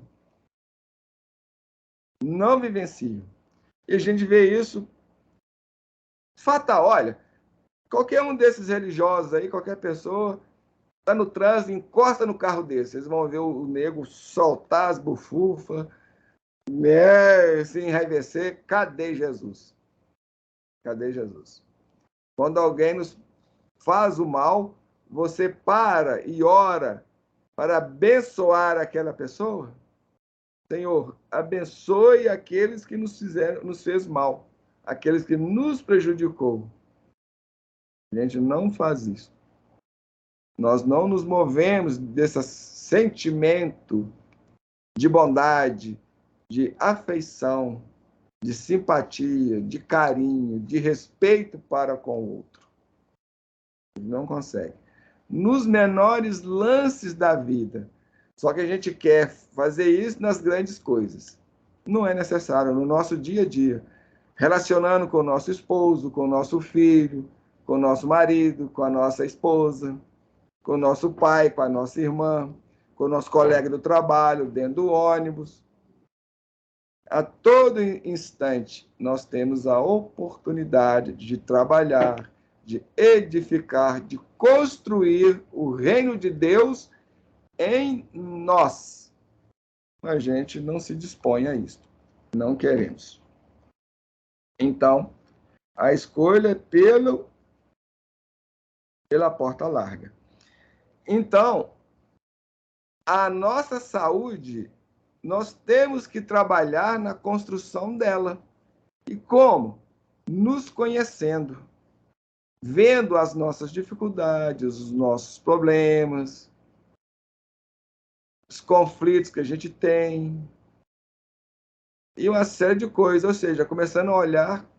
Não vivenciam. E a gente vê isso fatal. Olha, qualquer um desses religiosos aí, qualquer pessoa, está no trânsito, encosta no carro desse. Vocês vão ver o nego soltar as bufufas, né, se enraivecer. Cadê Jesus? Cadê Jesus? Quando alguém nos faz o mal, você para e ora para abençoar aquela pessoa? Senhor, abençoe aqueles que nos fez mal, aqueles que nos prejudicou. A gente não faz isso. Nós não nos movemos desse sentimento de bondade, de afeição, de simpatia, de carinho, de respeito para com o outro. Não consegue. Nos menores lances da vida. Só que a gente quer fazer isso nas grandes coisas. Não é necessário. No nosso dia a dia, relacionando com o nosso esposo, com o nosso filho, com o nosso marido, com a nossa esposa, com o nosso pai, com a nossa irmã, com o nosso colega do trabalho, dentro do ônibus. A todo instante, nós temos a oportunidade de trabalhar, de edificar, de construir o reino de Deus em nós. A gente não se dispõe a isso. Não queremos. Então, a escolha é pela porta larga. Então, a nossa saúde, nós temos que trabalhar na construção dela. E como? Nos conhecendo, vendo as nossas dificuldades, os nossos problemas, os conflitos que a gente tem, e uma série de coisas, ou seja, começando a olhar,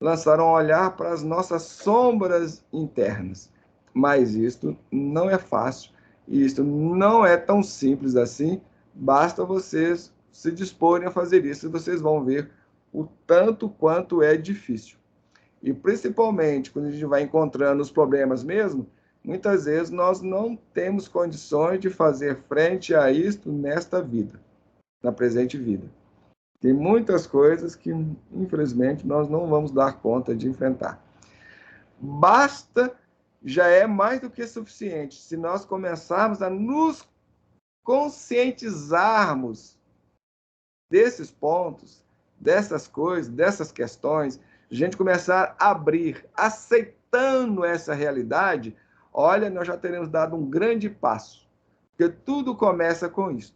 lançaram um olhar para as nossas sombras internas. Mas isto não é fácil, e isto não é tão simples assim, basta vocês se disporem a fazer isso, e vocês vão ver o tanto quanto é difícil. E principalmente, quando a gente vai encontrando os problemas mesmo, muitas vezes nós não temos condições de fazer frente a isto nesta vida, na presente vida. Tem muitas coisas que, infelizmente, nós não vamos dar conta de enfrentar. Basta, já é mais do que suficiente, se nós começarmos a nos conscientizarmos desses pontos, dessas coisas, dessas questões, a gente começar a abrir, aceitando essa realidade, olha, nós já teremos dado um grande passo, porque tudo começa com isso.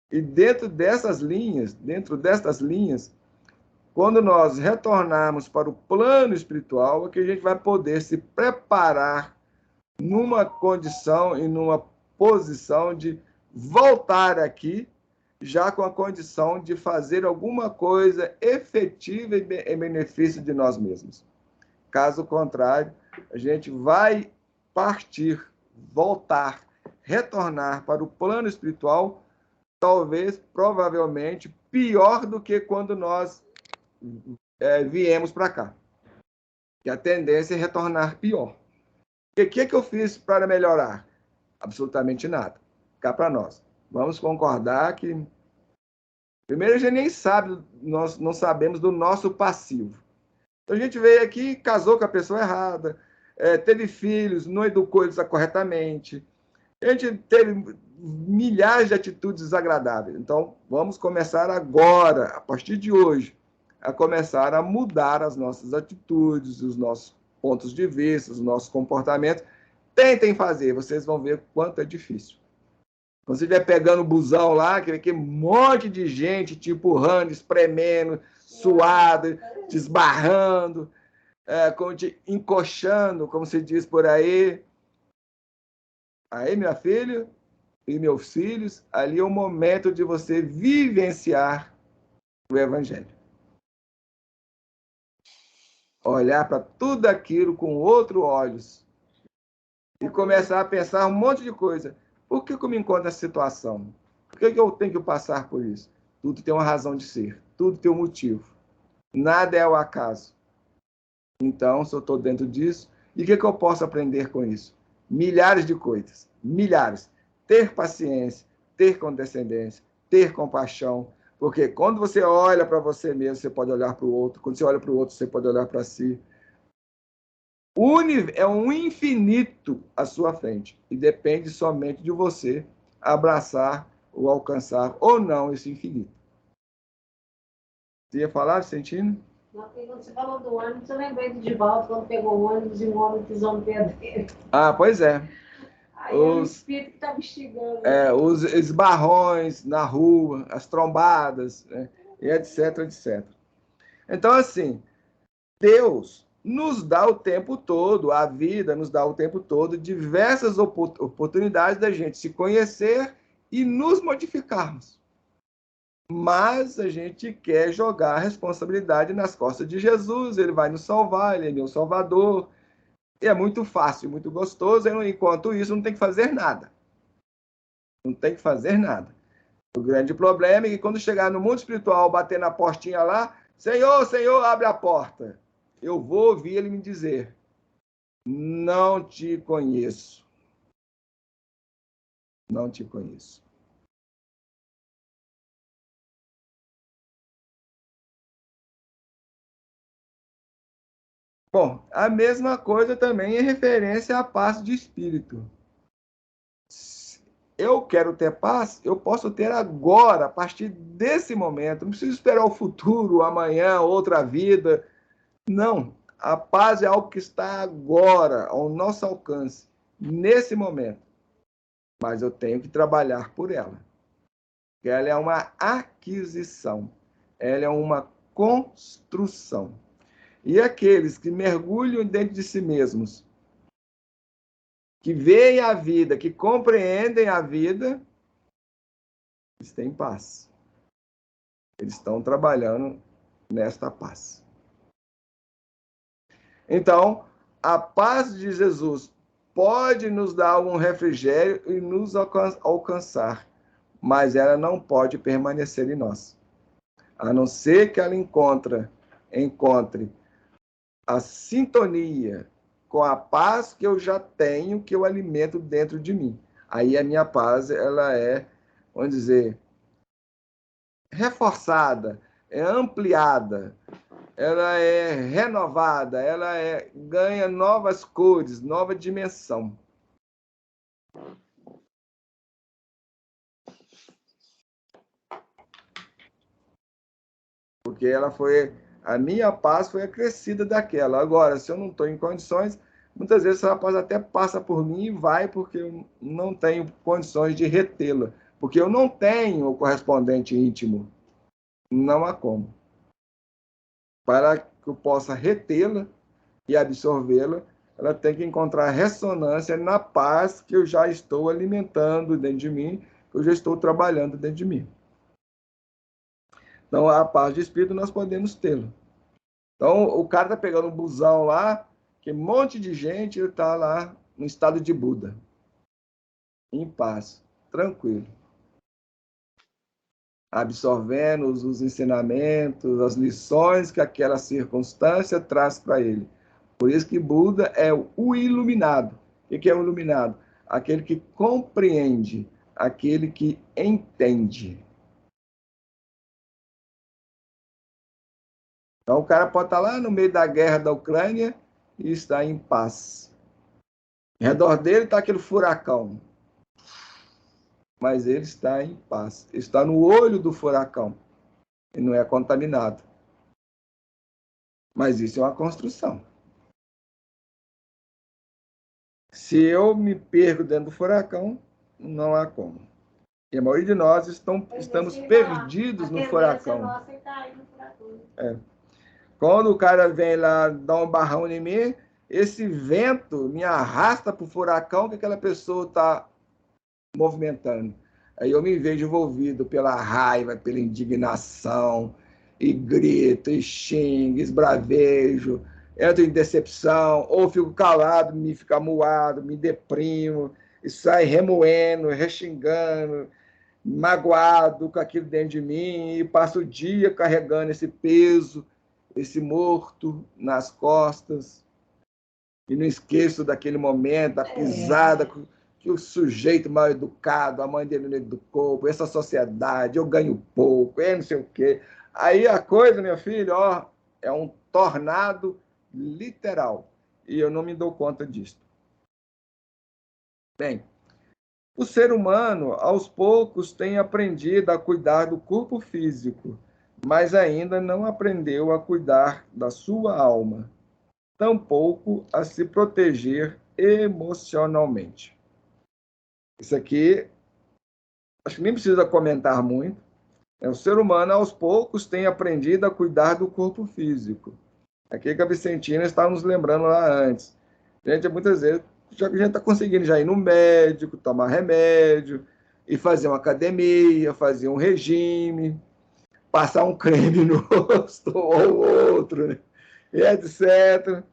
E dentro destas linhas, quando nós retornarmos para o plano espiritual, é que a gente vai poder se preparar numa condição e numa posição de voltar aqui, já com a condição de fazer alguma coisa efetiva em benefício de nós mesmos. Caso contrário, a gente vai partir, voltar, retornar para o plano espiritual, talvez, provavelmente, pior do que quando nós viemos para cá. E a tendência é retornar pior. O que eu fiz para melhorar? Absolutamente nada. Cá para nós. Vamos concordar que, primeiro, a gente nem sabe, nós não sabemos do nosso passivo. Então, a gente veio aqui, casou com a pessoa errada, teve filhos, não educou eles corretamente, a gente teve milhares de atitudes desagradáveis. Então, vamos começar agora, a partir de hoje, a começar a mudar as nossas atitudes, os nossos pontos de vista, os nossos comportamentos. Tentem fazer, vocês vão ver quanto é difícil. Quando você estiver pegando o busão lá, que vem um monte de gente te empurrando, espremendo, suado, te esbarrando, te encoxando, como se diz por aí. Aí, minha filha e meus filhos, ali é o momento de você vivenciar o Evangelho. Olhar para tudo aquilo com outros olhos e começar a pensar um monte de coisa. Por que eu me encontro nessa situação? Por que eu tenho que passar por isso? Tudo tem uma razão de ser, tudo tem um motivo. Nada é ao acaso. Então, se eu estou dentro disso, e o que eu posso aprender com isso? Milhares de coisas, milhares. Ter paciência, ter condescendência, ter compaixão, porque quando você olha para você mesmo, você pode olhar para o outro, quando você olha para o outro, você pode olhar para si. É um infinito à sua frente, e depende somente de você abraçar ou alcançar ou não esse infinito. Você ia falar, Vicentino? Não, quando você falou do ônibus, eu lembrei do Divaldo, quando pegou o ônibus e o homem pisou no pé dele. Ah, pois é. Aí é o espírito que está investigando. Os esbarrões na rua, as trombadas, né, e etc, etc. Então, assim, Deus nos dá o tempo todo, a vida nos dá o tempo todo, diversas oportunidades da gente se conhecer e nos modificarmos. Mas a gente quer jogar a responsabilidade nas costas de Jesus, ele vai nos salvar, ele é meu salvador. E é muito fácil, muito gostoso, e enquanto isso não tem que fazer nada. Não tem que fazer nada. O grande problema é que quando chegar no mundo espiritual, bater na portinha lá, Senhor, Senhor, abre a porta. Eu vou ouvir ele me dizer, não te conheço. não te conheço. Bom, a mesma coisa também em referência à paz de espírito. Eu quero ter paz, eu posso ter agora, a partir desse momento. Não preciso esperar o futuro, amanhã, outra vida. Não. A paz é algo que está agora, ao nosso alcance, nesse momento. Mas eu tenho que trabalhar por ela. Ela é uma aquisição. Ela é uma construção. E aqueles que mergulham dentro de si mesmos, que veem a vida, que compreendem a vida, eles têm paz. Eles estão trabalhando nesta paz. Então, a paz de Jesus pode nos dar algum refrigério e nos alcançar, mas ela não pode permanecer em nós. A não ser que ela encontre a sintonia com a paz que eu já tenho, que eu alimento dentro de mim. Aí a minha paz, ela é, vamos dizer, reforçada, é ampliada, ela é renovada, ganha novas cores, nova dimensão. Porque a minha paz foi acrescida daquela. Agora, se eu não estou em condições, muitas vezes essa paz até passa por mim e vai, porque eu não tenho condições de retê-la. Porque eu não tenho o correspondente íntimo. Não há como. Para que eu possa retê-la e absorvê-la, ela tem que encontrar ressonância na paz que eu já estou alimentando dentro de mim, que eu já estou trabalhando dentro de mim. Então, a paz de espírito nós podemos tê-la. Então, o cara está pegando um busão lá, que um monte de gente está lá no estado de Buda, em paz, tranquilo, absorvendo os ensinamentos, as lições que aquela circunstância traz para ele. Por isso que Buda é o iluminado. O que é o iluminado? Aquele que compreende, aquele que entende. Então, o cara pode estar lá no meio da guerra da Ucrânia e está em paz. Ao redor dele está aquele furacão. Mas ele está em paz. Está no olho do furacão. E não é contaminado. Mas isso é uma construção. Se eu me perco dentro do furacão, não há como. E a maioria de nós estamos perdidos no furacão. É. Quando o cara vem lá dar um barrão em mim, esse vento me arrasta para o furacão que aquela pessoa está movimentando. Aí eu me vejo envolvido pela raiva, pela indignação, e grito, e xingo, esbravejo, entro em decepção, ou fico calado, me fico amuado, me deprimo, e saio remoendo, rexingando, magoado com aquilo dentro de mim, e passo o dia carregando esse peso, esse morto nas costas, e não esqueço daquele momento, da pisada que o sujeito mal educado, a mãe dele não educou, essa sociedade, eu ganho pouco, não sei o quê. Aí a coisa, minha filha, ó, é um tornado literal, e eu não me dou conta disso. Bem, o ser humano, aos poucos, tem aprendido a cuidar do corpo físico, mas ainda não aprendeu a cuidar da sua alma, tampouco a se proteger emocionalmente. Isso aqui, acho que nem precisa comentar muito. O ser humano, aos poucos, tem aprendido a cuidar do corpo físico. Aqui que a Vicentina está nos lembrando lá antes. Gente, muitas vezes, a gente está conseguindo já ir no médico, tomar remédio, e fazer uma academia, fazer um regime, passar um creme no rosto ou outro, né? E etc.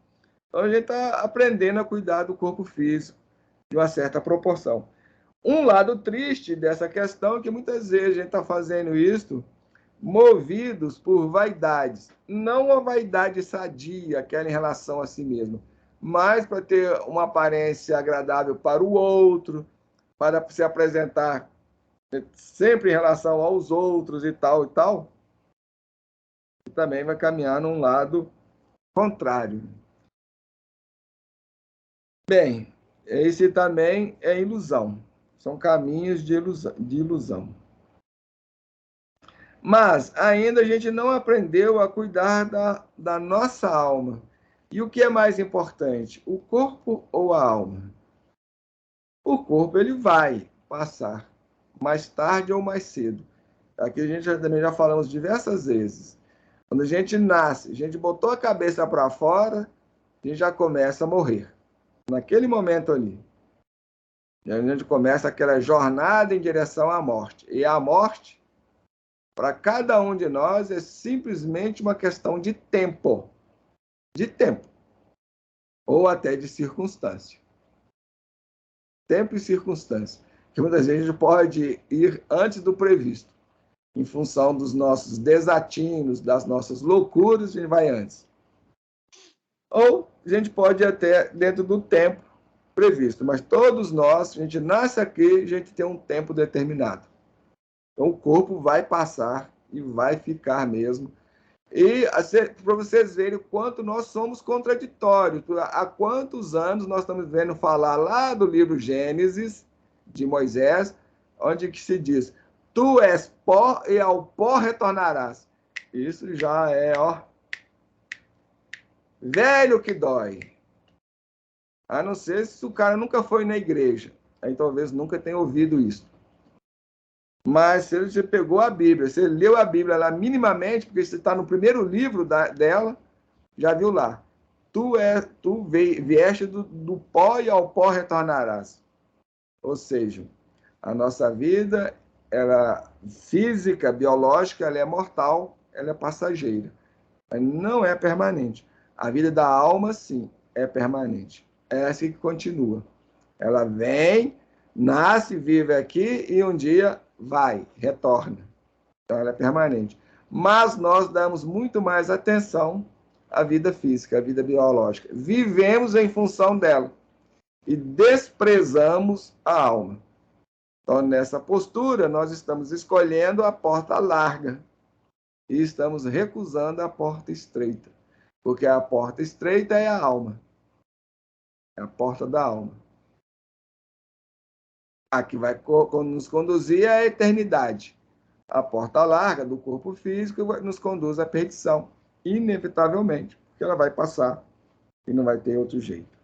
Então, a gente está aprendendo a cuidar do corpo físico de uma certa proporção. Um lado triste dessa questão é que muitas vezes a gente está fazendo isso movidos por vaidades. Não a vaidade sadia, aquela em relação a si mesmo, mas para ter uma aparência agradável para o outro, para se apresentar sempre em relação aos outros e tal, e também vai caminhar num lado contrário. Bem, esse também é ilusão. São caminhos de ilusão. Mas ainda a gente não aprendeu a cuidar da nossa alma. E o que é mais importante, o corpo ou a alma? O corpo ele vai passar mais tarde ou mais cedo. Aqui a gente também já falamos diversas vezes. Quando a gente nasce, a gente botou a cabeça para fora, a gente já começa a morrer. Naquele momento ali. E a gente começa aquela jornada em direção à morte. E a morte, para cada um de nós, é simplesmente uma questão de tempo. De tempo. Ou até de circunstância. Tempo e circunstância. Que muitas vezes a gente pode ir antes do previsto. Em função dos nossos desatinos, das nossas loucuras, a gente vai antes. Ou a gente pode ir até dentro do tempo previsto. Mas todos nós, a gente nasce aqui, a gente tem um tempo determinado. Então o corpo vai passar e vai ficar mesmo. E para vocês verem o quanto nós somos contraditórios. Há quantos anos nós estamos vendo falar lá do livro Gênesis, de Moisés, onde que se diz, tu és pó e ao pó retornarás. Isso já é, ó, velho que dói. A não ser se o cara nunca foi na igreja. Aí talvez nunca tenha ouvido isso. Mas se você pegou a Bíblia, você leu a Bíblia lá minimamente, porque você está no primeiro livro dela, já viu lá. Tu vieste do pó e ao pó retornarás. Ou seja, a nossa vida, ela física, biológica, ela é mortal, ela é passageira. Mas não é permanente. A vida da alma, sim, é permanente. É essa que continua. Ela vem, nasce, vive aqui e um dia vai, retorna. Então ela é permanente. Mas nós damos muito mais atenção à vida física, à vida biológica. Vivemos em função dela e desprezamos a alma. Então, nessa postura, nós estamos escolhendo a porta larga e estamos recusando a porta estreita, porque a porta estreita é a alma, é a porta da alma. A que vai nos conduzir à eternidade. A porta larga do corpo físico nos conduz à perdição, inevitavelmente, porque ela vai passar e não vai ter outro jeito.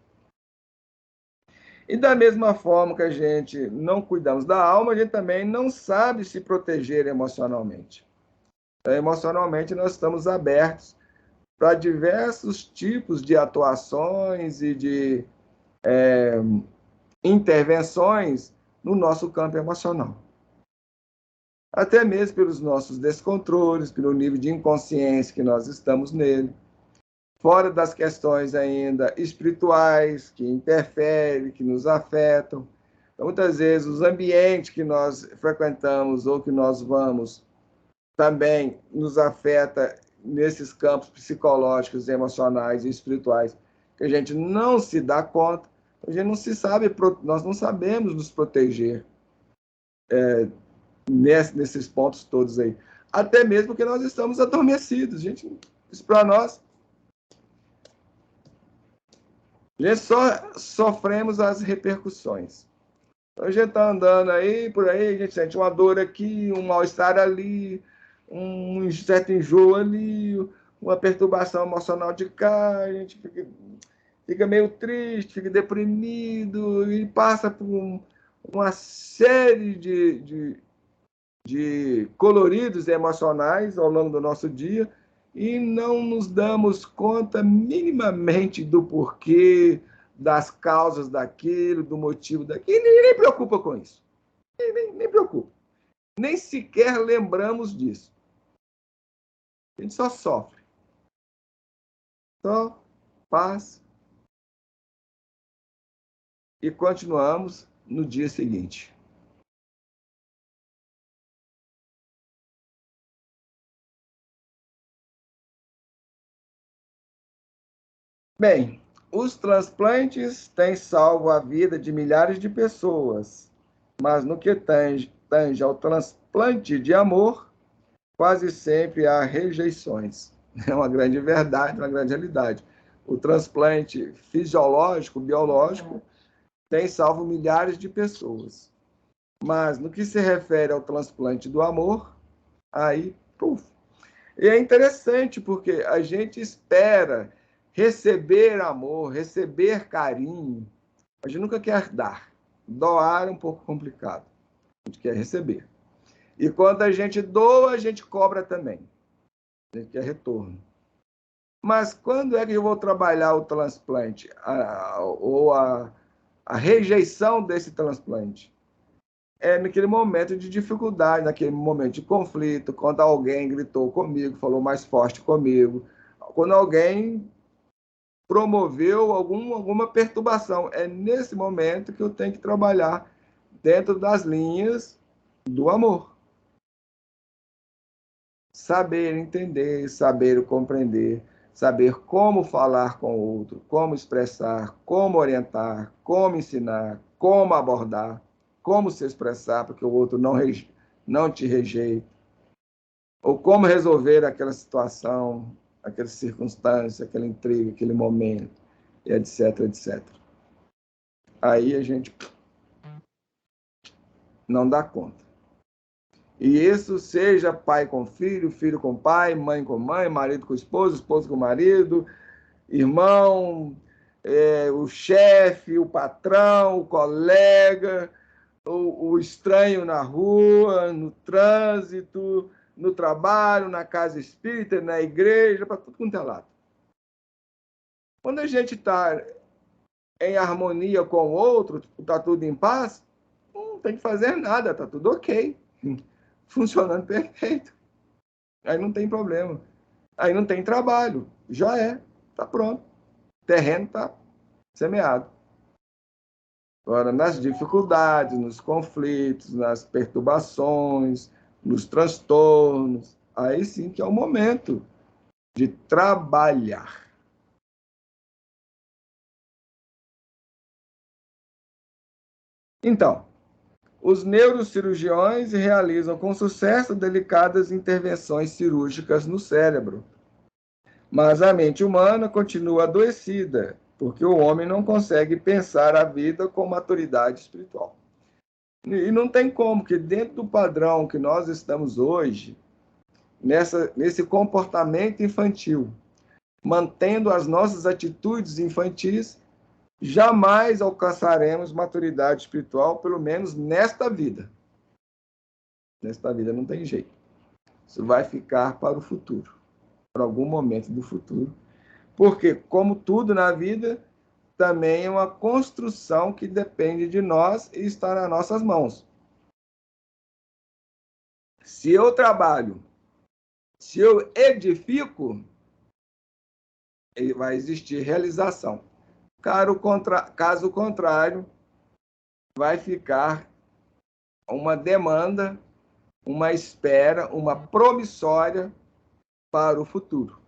E da mesma forma que a gente não cuidamos da alma, a gente também não sabe se proteger emocionalmente. Então, emocionalmente, nós estamos abertos para diversos tipos de atuações e de intervenções no nosso campo emocional. Até mesmo pelos nossos descontroles, pelo nível de inconsciência que nós estamos nele. Fora das questões ainda espirituais, que interferem, que nos afetam. Então, muitas vezes, os ambientes que nós frequentamos ou que nós vamos também nos afeta nesses campos psicológicos, emocionais e espirituais, que a gente não se dá conta, a gente não se sabe, nós não sabemos nos proteger nesses pontos todos aí. Até mesmo porque nós estamos adormecidos. Gente, isso para nós, a gente só sofremos as repercussões. Então, a gente está andando aí, por aí, a gente sente uma dor aqui, um mal-estar ali, um certo enjoo ali, uma perturbação emocional de cá, a gente fica meio triste, fica deprimido e passa por uma série de coloridos emocionais ao longo do nosso dia e não nos damos conta minimamente do porquê, das causas daquilo, do motivo daquilo, e nem preocupa com isso. Nem preocupa. Nem sequer lembramos disso. A gente só sofre. Só paz. E continuamos no dia seguinte. Bem, os transplantes têm salvo a vida de milhares de pessoas mas no que tange ao transplante de amor, quase sempre há rejeições. É uma grande verdade, uma grande realidade. O transplante fisiológico, biológico, tem salvo milhares de pessoas. Mas no que se refere ao transplante do amor, aí, puf. E é interessante porque a gente espera receber amor, receber carinho. A gente nunca quer dar. Doar é um pouco complicado. A gente quer receber. E quando a gente doa, a gente cobra também. A gente quer retorno. Mas quando é que eu vou trabalhar o transplante? A rejeição desse transplante? É naquele momento de dificuldade, naquele momento de conflito, quando alguém gritou comigo, falou mais forte comigo, quando alguém promoveu alguma perturbação. É nesse momento que eu tenho que trabalhar dentro das linhas do amor. Saber entender, saber compreender, saber como falar com o outro, como expressar, como orientar, como ensinar, como abordar, como se expressar para que o outro não te rejeite, ou como resolver aquela situação, aquela circunstância, aquela intriga, aquele momento, etc, etc. Aí a gente não dá conta. E isso seja pai com filho, filho com pai, mãe com mãe, marido com esposa, esposa com marido, irmão, o chefe, o patrão, o colega, o estranho na rua, no trânsito, no trabalho, na casa espírita, na igreja, para tudo quanto é lado. Quando a gente está em harmonia com o outro, está tudo em paz, não tem que fazer nada, está tudo ok. Funcionando perfeito. Aí não tem problema. Aí não tem trabalho. Já é. Está pronto. O terreno está semeado. Agora, nas dificuldades, nos conflitos, nas perturbações, nos transtornos, aí sim que é o momento de trabalhar. Então, os neurocirurgiões realizam com sucesso delicadas intervenções cirúrgicas no cérebro. Mas a mente humana continua adoecida, porque o homem não consegue pensar a vida com maturidade espiritual. E não tem como, que dentro do padrão que nós estamos hoje, nesse comportamento infantil, mantendo as nossas atitudes infantis, jamais alcançaremos maturidade espiritual, pelo menos nesta vida. Nesta vida não tem jeito. Isso vai ficar para o futuro, para algum momento do futuro. Porque, como tudo na vida, também é uma construção que depende de nós e está nas nossas mãos. Se eu trabalho, se eu edifico, vai existir realização. Caso contrário, vai ficar uma demanda, uma espera, uma promissória para o futuro.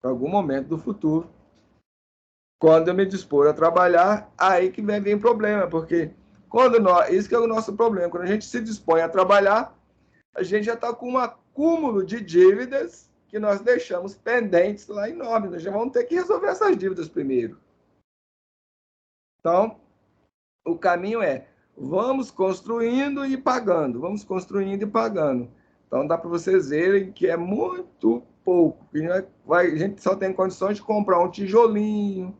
Para algum momento do futuro, quando eu me dispor a trabalhar, aí que vai vir problema, porque isso que é o nosso problema, quando a gente se dispõe a trabalhar, a gente já está com um acúmulo de dívidas que nós deixamos pendentes lá enormes. Nós já vamos ter que resolver essas dívidas primeiro. Então, o caminho é, vamos construindo e pagando, vamos construindo e pagando. Então, dá para vocês verem que é muito pouco. A gente só tem condições de comprar um tijolinho,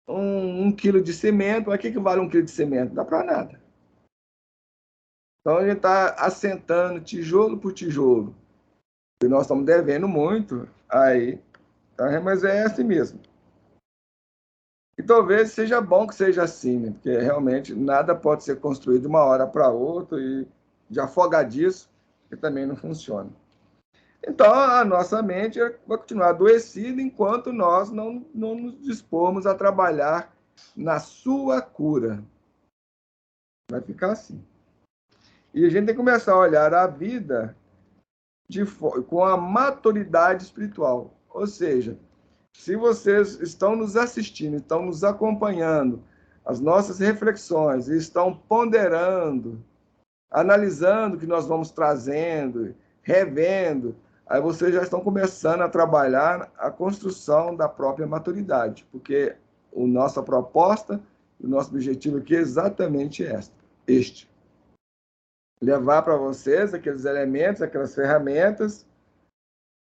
um quilo de cimento. Mas o que vale um quilo de cimento? Não dá para nada. Então, a gente está assentando tijolo por tijolo. E nós estamos devendo muito, aí, tá? Mas é assim mesmo. E talvez seja bom que seja assim, né? Porque realmente nada pode ser construído de uma hora para outra e de afogadiço, que também não funciona. Então, a nossa mente vai continuar adoecida enquanto nós não nos dispormos a trabalhar na sua cura. Vai ficar assim. E a gente tem que começar a olhar a vida com a maturidade espiritual. Ou seja, se vocês estão nos assistindo, estão nos acompanhando as nossas reflexões e estão ponderando, analisando o que nós vamos trazendo, revendo, aí vocês já estão começando a trabalhar a construção da própria maturidade, porque a nossa proposta, o nosso objetivo aqui é exatamente este. Levar para vocês aqueles elementos, aquelas ferramentas,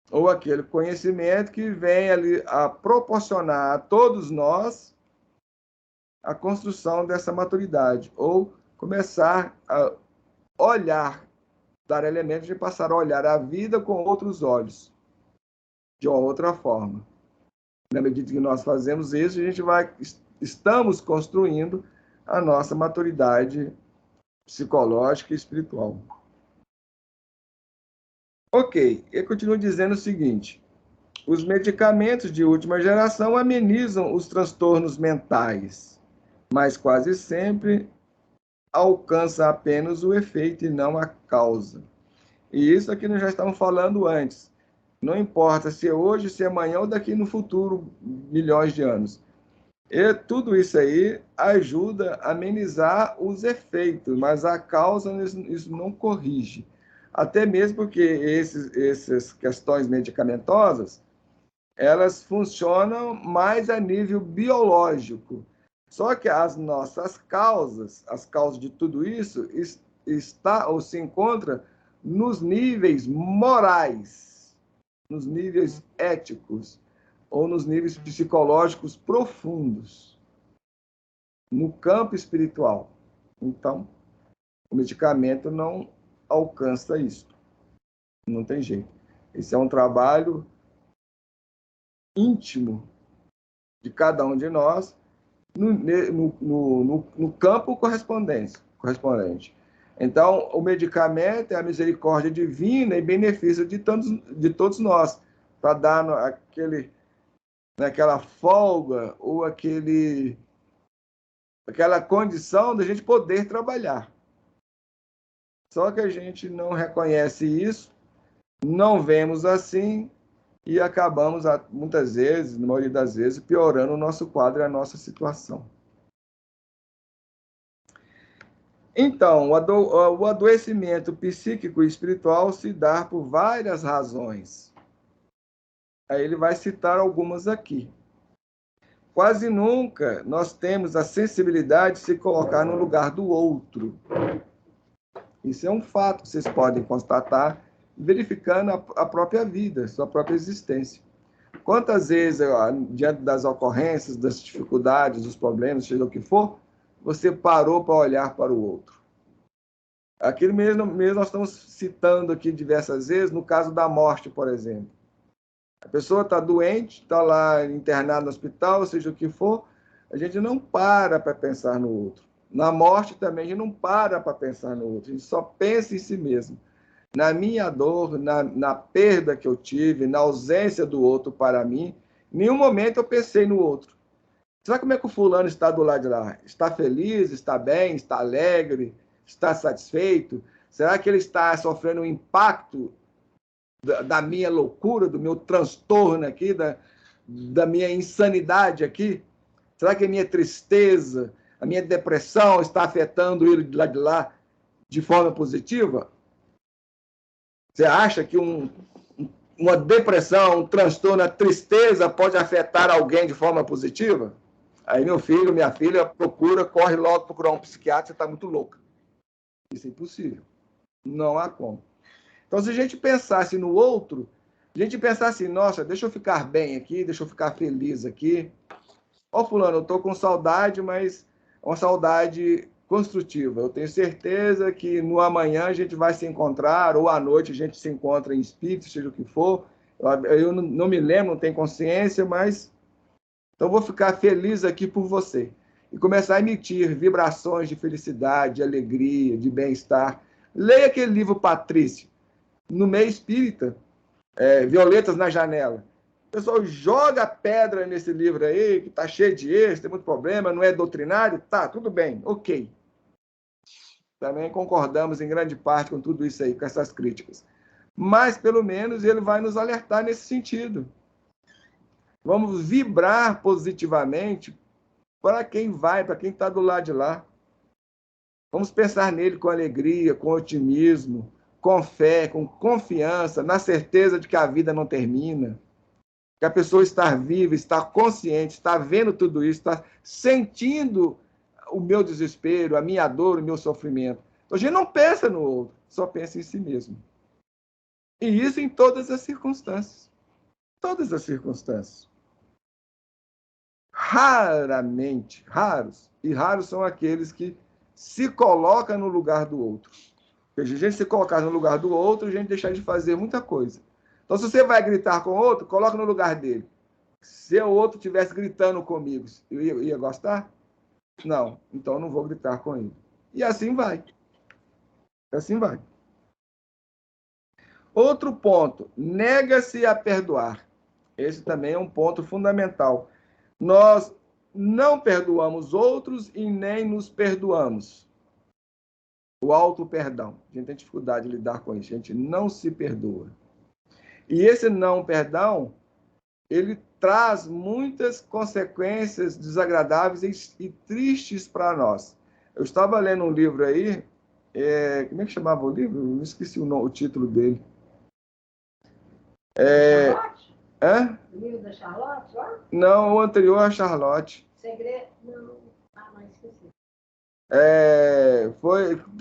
ou aquele conhecimento que vem ali a proporcionar a todos nós a construção dessa maturidade, ou começar a olhar, dar elementos de passar a olhar a vida com outros olhos, de uma outra forma. Na medida que nós fazemos isso, a gente estamos construindo a nossa maturidade psicológica e espiritual. Ok, eu continuo dizendo o seguinte: os medicamentos de última geração amenizam os transtornos mentais, mas quase sempre alcança apenas o efeito e não a causa. E isso aqui nós já estávamos falando antes. Não importa se é hoje, se é amanhã ou daqui no futuro, milhões de anos. E tudo isso aí ajuda a amenizar os efeitos, mas a causa isso não corrige. Até mesmo porque essas questões medicamentosas, elas funcionam mais a nível biológico. Só que as nossas causas, as causas de tudo isso, está ou se encontra nos níveis morais, nos níveis éticos, ou nos níveis psicológicos profundos, no campo espiritual. Então, o medicamento não alcança isso. Não tem jeito. Esse é um trabalho íntimo de cada um de nós no campo correspondente. Então, o medicamento é a misericórdia divina e benefício de todos nós, para dar aquela folga ou aquela condição da gente poder trabalhar. Só que a gente não reconhece isso, não vemos assim e acabamos, muitas vezes, na maioria das vezes, piorando o nosso quadro e a nossa situação. Então, o adoecimento psíquico e espiritual se dá por várias razões. Aí ele vai citar algumas aqui. Quase nunca nós temos a sensibilidade de se colocar no lugar do outro. Isso é um fato que vocês podem constatar verificando a própria vida, sua própria existência. Quantas vezes, diante das ocorrências, das dificuldades, dos problemas, seja o que for, você parou para olhar para o outro? Aquilo mesmo nós estamos citando aqui diversas vezes, no caso da morte, por exemplo. A pessoa está doente, está lá internada no hospital, seja o que for, a gente não para pensar no outro. Na morte também, a gente não para pensar no outro, a gente só pensa em si mesmo. Na minha dor, na perda que eu tive, na ausência do outro para mim, em nenhum momento eu pensei no outro. Será como é que o fulano está do lado de lá? Está feliz, está bem, está alegre, está satisfeito? Será que ele está sofrendo um impacto da minha loucura, do meu transtorno aqui, da minha insanidade aqui? Será que a minha tristeza, a minha depressão está afetando ele de lá de forma positiva? Você acha que uma depressão, um transtorno, a tristeza pode afetar alguém de forma positiva? Aí meu filho, minha filha, corre logo procurar um psiquiatra, você está muito louca. Isso é impossível. Não há como. Então, se a gente pensasse no outro, a gente pensasse, nossa, deixa eu ficar bem aqui, deixa eu ficar feliz aqui. Ó, fulano, eu estou com saudade, mas é uma saudade construtiva. Eu tenho certeza que no amanhã a gente vai se encontrar, ou à noite a gente se encontra em espírito, seja o que for. Eu não me lembro, não tenho consciência, mas então vou ficar feliz aqui por você. E começar a emitir vibrações de felicidade, de alegria, de bem-estar. Leia aquele livro Patrício, no meio espírita, Violetas na Janela. O pessoal joga pedra nesse livro aí, que está cheio de erros, tem muito problema, não é doutrinário, tá, tudo bem, ok. Também concordamos em grande parte com tudo isso aí, com essas críticas. Mas, pelo menos, ele vai nos alertar nesse sentido. Vamos vibrar positivamente para quem vai, para quem está do lado de lá. Vamos pensar nele com alegria, com otimismo, com fé, com confiança, na certeza de que a vida não termina, que a pessoa está viva, está consciente, está vendo tudo isso, está sentindo o meu desespero, a minha dor, o meu sofrimento. Então, a gente não pensa no outro, só pensa em si mesmo. E isso em todas as circunstâncias. Todas as circunstâncias. Raramente, raros são aqueles que se colocam no lugar do outro. Porque se a gente se colocar no lugar do outro, a gente deixar de fazer muita coisa. Então, se você vai gritar com o outro, coloca no lugar dele. Se o outro estivesse gritando comigo, eu ia gostar? Não, então eu não vou gritar com ele. E assim vai. Assim vai. Outro ponto, nega-se a perdoar. Esse também é um ponto fundamental. Nós não perdoamos outros e nem nos perdoamos. O auto-perdão. A gente tem dificuldade de lidar com isso. A gente não se perdoa. E esse não perdão, ele traz muitas consequências desagradáveis e tristes para nós. Eu estava lendo um livro aí, como é que chamava o livro? Eu esqueci o título dele. Charlotte? Hã? O livro da Charlotte, lá? Não, o anterior a Charlotte. Segredo? Não. Não, esqueci.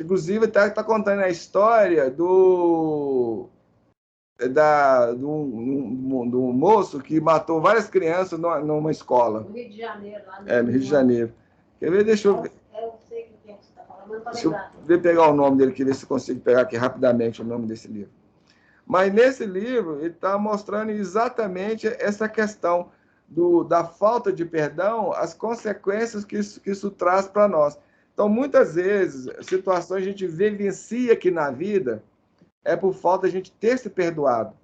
Inclusive, está contando a história do moço que matou várias crianças numa escola. No Rio de Janeiro. Lá no Rio de Janeiro. Quer ver? Deixa eu ver. Eu sei o que você está falando, mas não está Deixa eu lembrado. ver pegar o nome dele, que ver se consigo pegar aqui rapidamente o nome desse livro. Mas nesse livro, ele está mostrando exatamente essa questão da falta de perdão, as consequências que isso traz para nós. Então, muitas vezes, situações a gente vivencia aqui na vida é por falta de a gente ter se perdoado.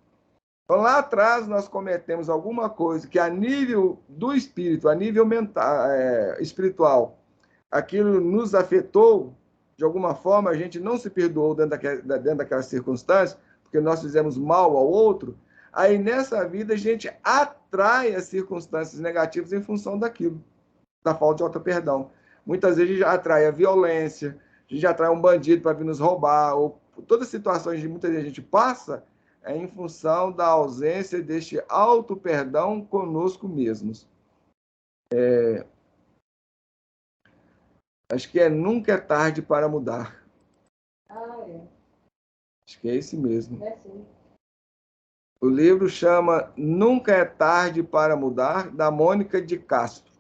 Então, lá atrás, nós cometemos alguma coisa que, a nível do espírito, a nível mental, espiritual, aquilo nos afetou, de alguma forma, a gente não se perdoou dentro daquelas circunstâncias, porque nós fizemos mal ao outro, aí nessa vida a gente atrai as circunstâncias negativas em função daquilo, da falta de auto-perdão. Muitas vezes a gente atrai a violência, a gente atrai um bandido para vir nos roubar, ou todas as situações que muitas vezes a gente passa é em função da ausência deste auto-perdão conosco mesmos. Acho que nunca é tarde para mudar. Acho que é esse mesmo. Sim. O livro chama Nunca é Tarde para Mudar, da Mônica de Castro,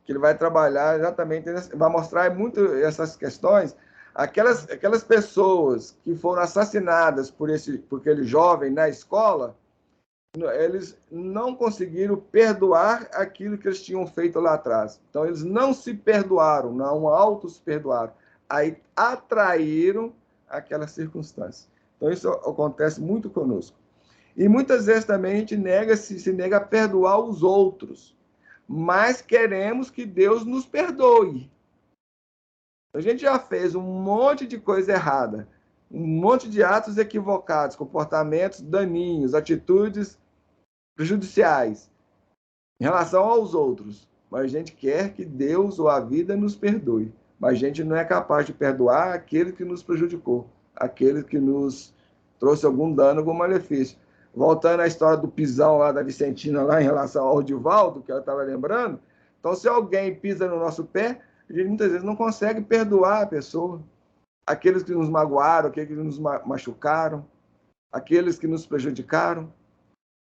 que ele vai trabalhar exatamente, vai mostrar muito essas questões. Aquelas pessoas que foram assassinadas por aquele jovem na escola, eles não conseguiram perdoar aquilo que eles tinham feito lá atrás. Então, eles não se perdoaram, não auto-se perdoaram. Aí atraíram aquela circunstância. Então, isso acontece muito conosco. E muitas vezes também a gente se nega a perdoar os outros, mas queremos que Deus nos perdoe. A gente já fez um monte de coisa errada, um monte de atos equivocados, comportamentos daninhos, atitudes prejudiciais em relação aos outros, mas a gente quer que Deus ou a vida nos perdoe, mas a gente não é capaz de perdoar aquele que nos prejudicou, aquele que nos trouxe algum dano, algum malefício. Voltando à história do pisão lá da Vicentina, lá em relação ao Divaldo, que ela estava lembrando, então se alguém pisa no nosso pé, a gente muitas vezes não consegue perdoar a pessoa, aqueles que nos magoaram, aqueles que nos machucaram, aqueles que nos prejudicaram.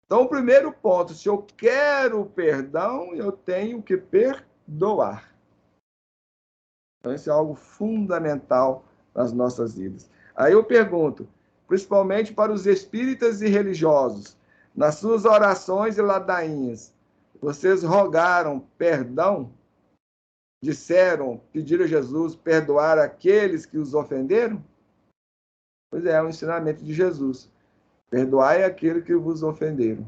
Então, o primeiro ponto, se eu quero perdão, eu tenho que perdoar. Então, isso é algo fundamental nas nossas vidas. Aí eu pergunto, principalmente para os espíritas e religiosos, nas suas orações e ladainhas, vocês rogaram perdão? Pediram a Jesus perdoar aqueles que os ofenderam? Pois é o ensinamento de Jesus. Perdoai aquele que vos ofenderam.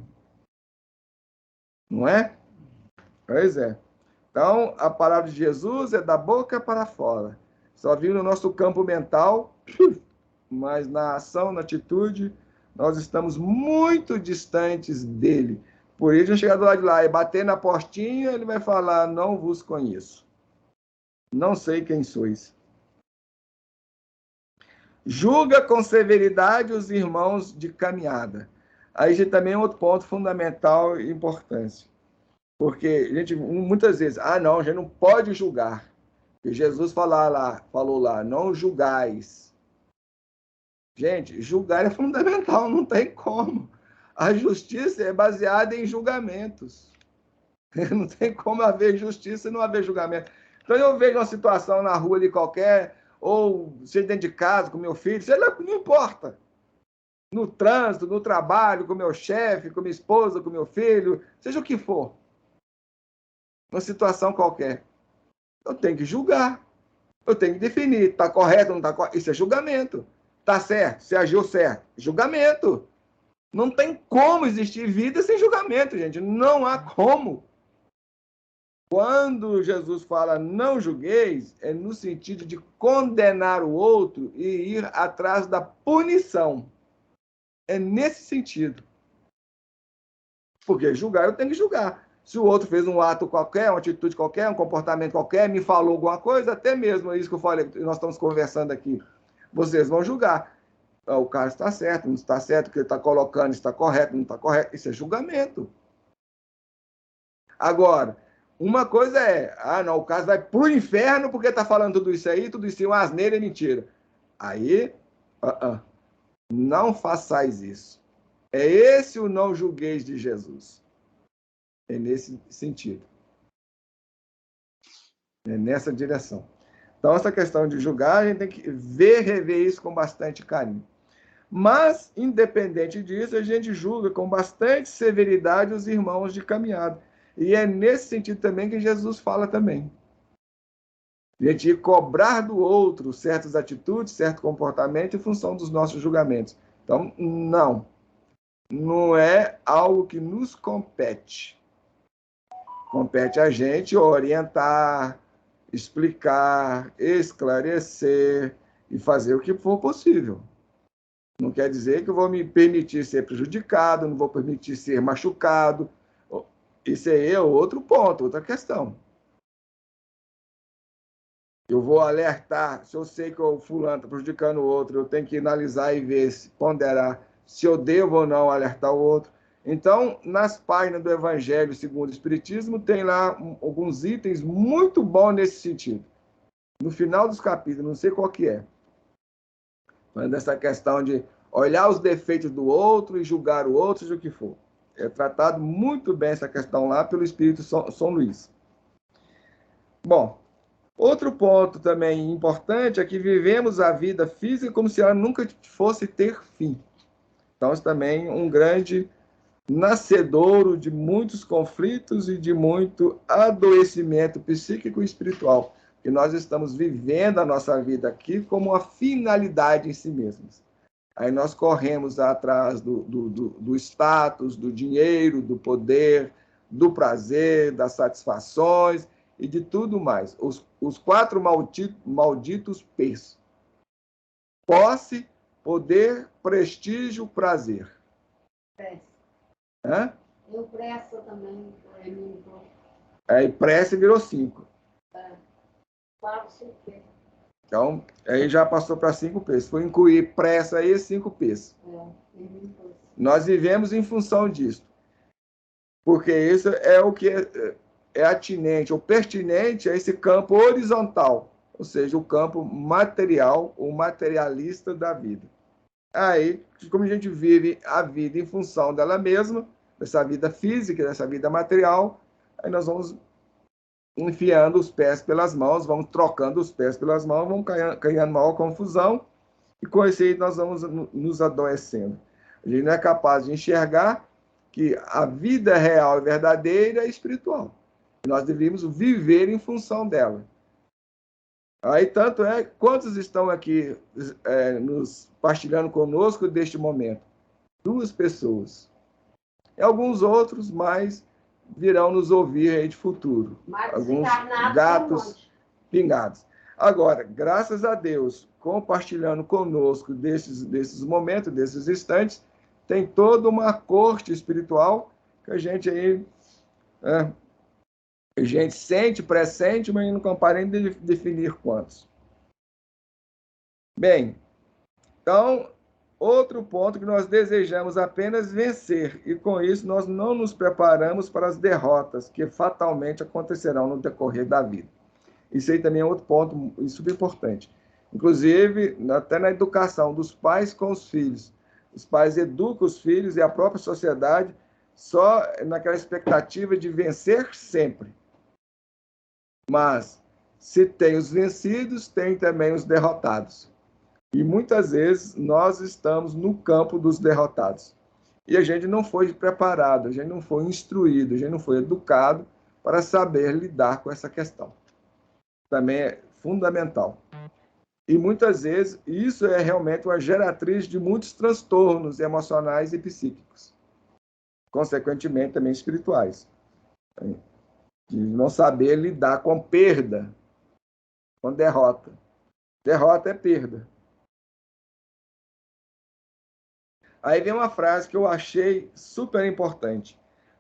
Não é? Pois é. Então, a palavra de Jesus é da boca para fora. Só viu no nosso campo mental, mas na ação, na atitude, nós estamos muito distantes dele. Por isso, eu chegar do lado de lá e bater na portinha, ele vai falar, não vos conheço. Não sei quem sois. Julga com severidade os irmãos de caminhada. Aí já também é outro ponto fundamental e importante. Porque a gente muitas vezes, não, a gente não pode julgar. E Jesus falou lá, não julgais. Gente, julgar é fundamental, não tem como. A justiça é baseada em julgamentos. Não tem como haver justiça e não haver julgamento. Então, eu vejo uma situação na rua ali qualquer, ou seja dentro de casa com meu filho, sei lá, não importa. No trânsito, no trabalho, com meu chefe, com minha esposa, com meu filho, seja o que for. Uma situação qualquer. Eu tenho que julgar. Eu tenho que definir. Está correto ou não está correto? Isso é julgamento. Está certo? Você agiu certo? Julgamento. Não tem como existir vida sem julgamento, gente. Não há como. Quando Jesus fala não julgueis, é no sentido de condenar o outro e ir atrás da punição. É nesse sentido. Porque julgar, eu tenho que julgar. Se o outro fez um ato qualquer, uma atitude qualquer, um comportamento qualquer, me falou alguma coisa, até mesmo isso que eu falei, nós estamos conversando aqui, vocês vão julgar. O cara está certo, não está certo, o que ele está colocando está correto, não está correto. Isso é julgamento. Agora, uma coisa é, não, o cara vai para o inferno porque está falando tudo isso aí, tudo isso é uma asneira e mentira. Aí, não façais isso. É esse o não julgueis de Jesus. É nesse sentido. É nessa direção. Então, essa questão de julgar, a gente tem que rever isso com bastante carinho. Mas, independente disso, a gente julga com bastante severidade os irmãos de caminhada. E é nesse sentido também que Jesus fala também. A gente cobrar do outro certas atitudes, certo comportamento em função dos nossos julgamentos. Então, não é algo que nos compete. Compete a gente orientar, explicar, esclarecer e fazer o que for possível. Não quer dizer que eu vou me permitir ser prejudicado, não vou permitir ser machucado. Isso aí é outro ponto, outra questão. Eu vou alertar, se eu sei que o fulano está prejudicando o outro, eu tenho que analisar e ver, ponderar se eu devo ou não alertar o outro. Então, nas páginas do Evangelho segundo o Espiritismo, tem lá alguns itens muito bons nesse sentido. No final dos capítulos, não sei qual que é, mas dessa questão de olhar os defeitos do outro e julgar o outro, seja o que for. É tratado muito bem essa questão lá pelo Espírito São Luís. Bom, outro ponto também importante é que vivemos a vida física como se ela nunca fosse ter fim. Então, isso também é um grande nascedouro de muitos conflitos e de muito adoecimento psíquico e espiritual. E nós estamos vivendo a nossa vida aqui como uma finalidade em si mesmos. Aí nós corremos atrás do status, do dinheiro, do poder, do prazer, das satisfações e de tudo mais. Os 4 malditos P's. Posse, poder, prestígio, prazer. Hã? Eu pressa também. Aí pressa virou 5. 4, 5 P's. Então, aí já passou para 5 P's. Se for incluir pressa aí, 5 P's. Nós vivemos em função disso. Porque isso é o que é atinente ou pertinente a esse campo horizontal, ou seja, o campo material ou materialista da vida. Aí, como a gente vive a vida em função dela mesma, dessa vida física, dessa vida material, aí nós vamos enfiando os pés pelas mãos, vamos trocando os pés pelas mãos, vamos criando maior confusão, e com isso aí nós vamos nos adoecendo. A gente não é capaz de enxergar que a vida real e verdadeira é espiritual. Nós deveríamos viver em função dela. Aí, tanto é, quantos estão aqui nos partilhando conosco deste momento? 2 pessoas. E alguns outros, mais virão nos ouvir aí de futuro. Alguns gatos pingados. Agora, graças a Deus, compartilhando conosco desses momentos, desses instantes, tem toda uma corte espiritual que a gente aí, a gente sente, pressente, mas não compara nem de definir quantos. Bem, então, outro ponto que nós desejamos apenas vencer, e com isso nós não nos preparamos para as derrotas que fatalmente acontecerão no decorrer da vida. Isso aí também é outro ponto super importante. Inclusive, até na educação dos pais com os filhos. Os pais educam os filhos e a própria sociedade só naquela expectativa de vencer sempre. Mas, se tem os vencidos, tem também os derrotados. E muitas vezes nós estamos no campo dos derrotados. E a gente não foi preparado, a gente não foi instruído, a gente não foi educado para saber lidar com essa questão. Também é fundamental. E muitas vezes isso é realmente uma geratriz de muitos transtornos emocionais e psíquicos. Consequentemente, também espirituais. De não saber lidar com perda, com derrota. Derrota é perda. Aí vem uma frase que eu achei super importante.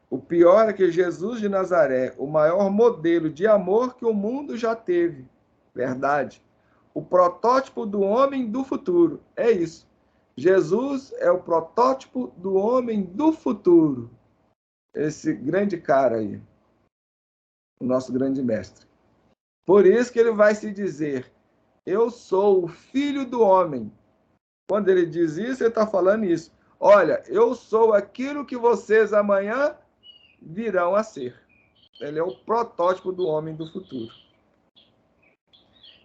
O pior é que Jesus de Nazaré, o maior modelo de amor que o mundo já teve. Verdade. O protótipo do homem do futuro. É isso. Jesus é o protótipo do homem do futuro. Esse grande cara aí. O nosso grande mestre. Por isso que ele vai se dizer, eu sou o filho do homem. Quando ele diz isso, ele está falando isso. Olha, eu sou aquilo que vocês amanhã virão a ser. Ele é o protótipo do homem do futuro.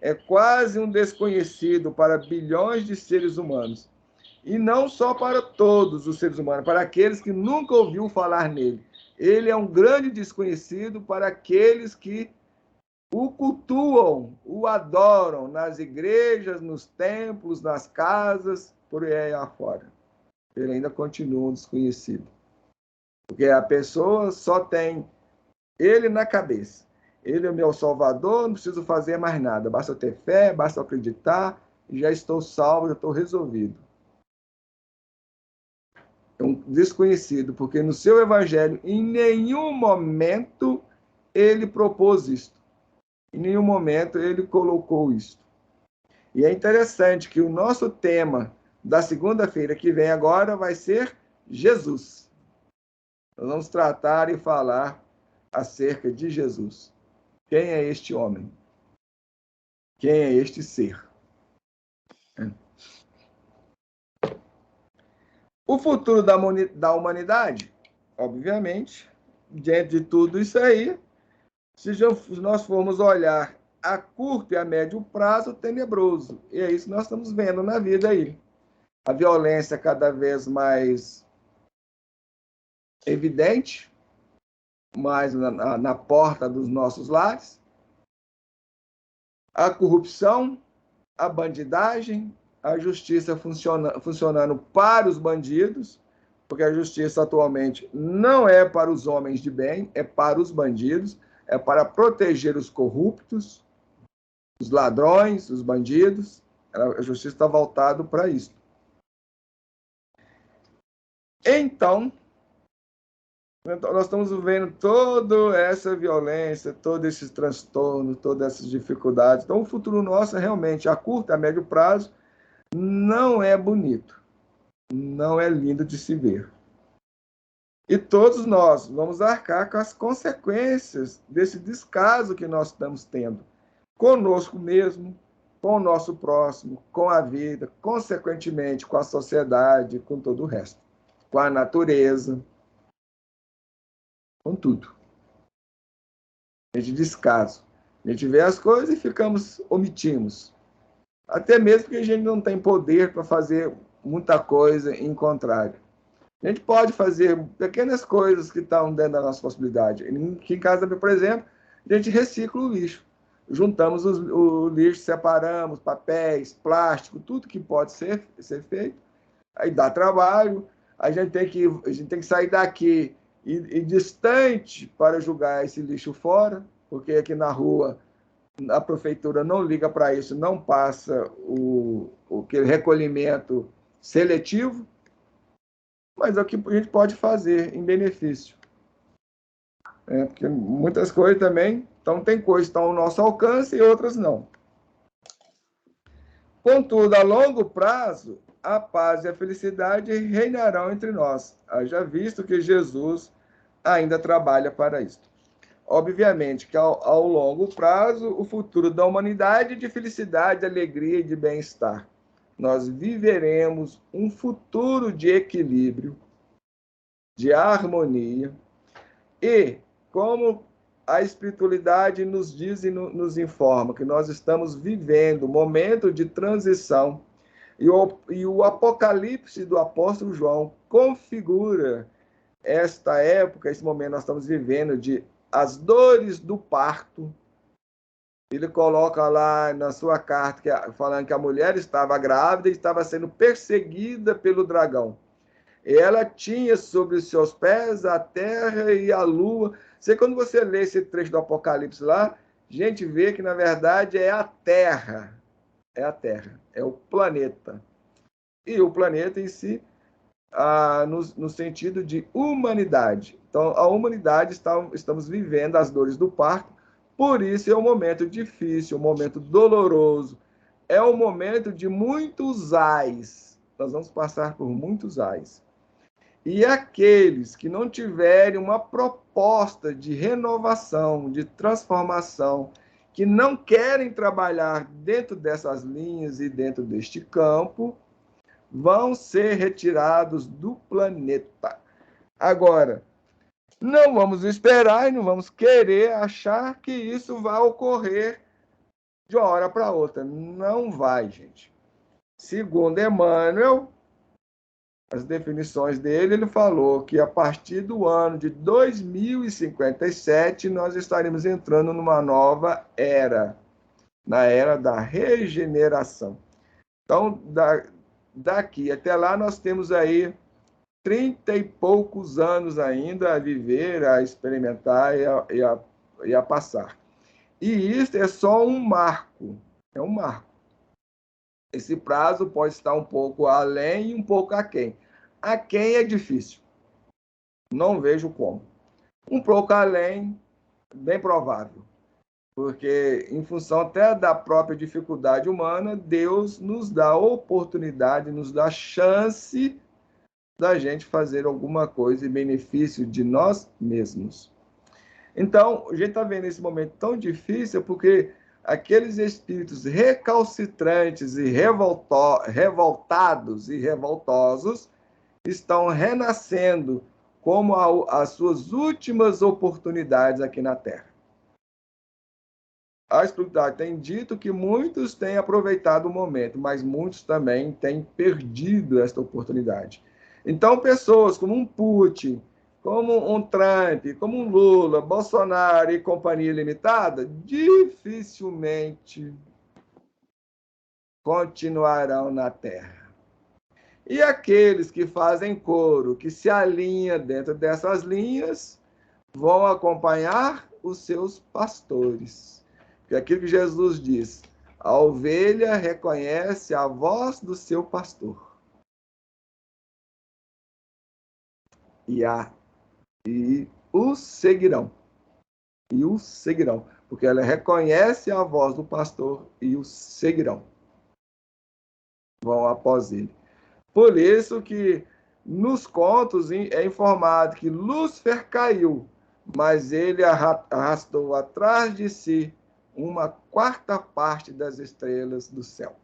É quase um desconhecido para bilhões de seres humanos. E não só para todos os seres humanos, para aqueles que nunca ouviram falar nele. Ele é um grande desconhecido para aqueles que o cultuam, o adoram nas igrejas, nos templos, nas casas, por aí afora. Ele ainda continua um desconhecido. Porque a pessoa só tem ele na cabeça. Ele é o meu salvador, não preciso fazer mais nada. Basta eu ter fé, basta eu acreditar, e já estou salvo, já estou resolvido. É um desconhecido, porque no seu evangelho, em nenhum momento, ele propôs isto. Em nenhum momento, ele colocou isto. E é interessante que o nosso tema da segunda-feira que vem agora vai ser Jesus. Nós vamos tratar e falar acerca de Jesus. Quem é este homem? Quem é este ser? O futuro da humanidade, obviamente, diante de tudo isso aí, se nós formos olhar a curto e a médio prazo, tenebroso. E é isso que nós estamos vendo na vida aí. A violência cada vez mais evidente, mais na porta dos nossos lares, a corrupção, a bandidagem, a justiça funcionando para os bandidos, porque a justiça atualmente não é para os homens de bem, é para os bandidos, é para proteger os corruptos, os ladrões, os bandidos. A justiça está voltada para isso. Então, nós estamos vendo toda essa violência, todo esse transtorno, todas essas dificuldades. Então, o futuro nosso, realmente, a curto e a médio prazo, não é bonito. Não é lindo de se ver. E todos nós vamos arcar com as consequências desse descaso que nós estamos tendo. Conosco mesmo, com o nosso próximo, com a vida, consequentemente com a sociedade, com todo o resto. Com a natureza, com tudo. A gente descaso. A gente vê as coisas e omitimos. Até mesmo porque a gente não tem poder para fazer muita coisa em contrário. A gente pode fazer pequenas coisas que estão dentro da nossa possibilidade. Aqui em casa, por exemplo, a gente recicla o lixo. Juntamos o lixo, separamos papéis, plástico, tudo que pode ser feito. Aí dá trabalho. A gente tem que sair daqui e distante para jogar esse lixo fora, porque aqui na rua a prefeitura não liga para isso, não passa aquele recolhimento seletivo, mas é o que a gente pode fazer em benefício. Porque muitas coisas também, então tem coisas que estão ao nosso alcance e outras não. Contudo, a longo prazo, a paz e a felicidade reinarão entre nós, haja visto que Jesus ainda trabalha para isso. Obviamente que ao longo prazo, o futuro da humanidade é de felicidade, alegria e de bem-estar. Nós viveremos um futuro de equilíbrio, de harmonia, e como a espiritualidade nos diz e nos informa que nós estamos vivendo um momento de transição, e o Apocalipse do apóstolo João configura esta época, esse momento nós estamos vivendo de as dores do parto. Ele coloca lá na sua carta falando que a mulher estava grávida e estava sendo perseguida pelo dragão. Ela tinha sobre os seus pés a terra e a lua. Quando você lê esse trecho do Apocalipse lá, a gente vê que, na verdade, é a Terra. É a Terra, é o planeta. E o planeta em si, no sentido de humanidade. Então, a humanidade, estamos vivendo as dores do parto, por isso é um momento difícil, um momento doloroso, é um momento de muitos ais. Nós vamos passar por muitos ais. E aqueles que não tiverem uma proposta de renovação, de transformação, que não querem trabalhar dentro dessas linhas e dentro deste campo, vão ser retirados do planeta. Agora, não vamos esperar e não vamos querer achar que isso vai ocorrer de uma hora para outra. Não vai, gente. Segundo Emmanuel, as definições dele, ele falou que a partir do ano de 2057 nós estaremos entrando numa nova era, na era da regeneração. Então, daqui até lá nós temos aí 30 e poucos anos ainda a viver, a experimentar e a passar. E isso é só um marco, é um marco. Esse prazo pode estar um pouco além e um pouco aquém. Aquém é difícil, não vejo como. Um pouco além, bem provável, porque em função até da própria dificuldade humana, Deus nos dá a oportunidade, nos dá a chance da gente fazer alguma coisa em benefício de nós mesmos. Então, a gente está vendo esse momento tão difícil porque aqueles espíritos recalcitrantes e revoltados e revoltosos estão renascendo como as suas últimas oportunidades aqui na Terra. A espiritualidade tem dito que muitos têm aproveitado o momento, mas muitos também têm perdido esta oportunidade. Então, pessoas como um Putin, como um Trump, como um Lula, Bolsonaro e companhia limitada, dificilmente continuarão na Terra. E aqueles que fazem coro, que se alinham dentro dessas linhas, vão acompanhar os seus pastores. Porque aquilo que Jesus diz, a ovelha reconhece a voz do seu pastor. E o seguirão. E o seguirão. Porque ela reconhece a voz do pastor e o seguirão. Vão após ele. Por isso que nos contos é informado que Lúcifer caiu, mas ele arrastou atrás de si uma quarta parte das estrelas do céu.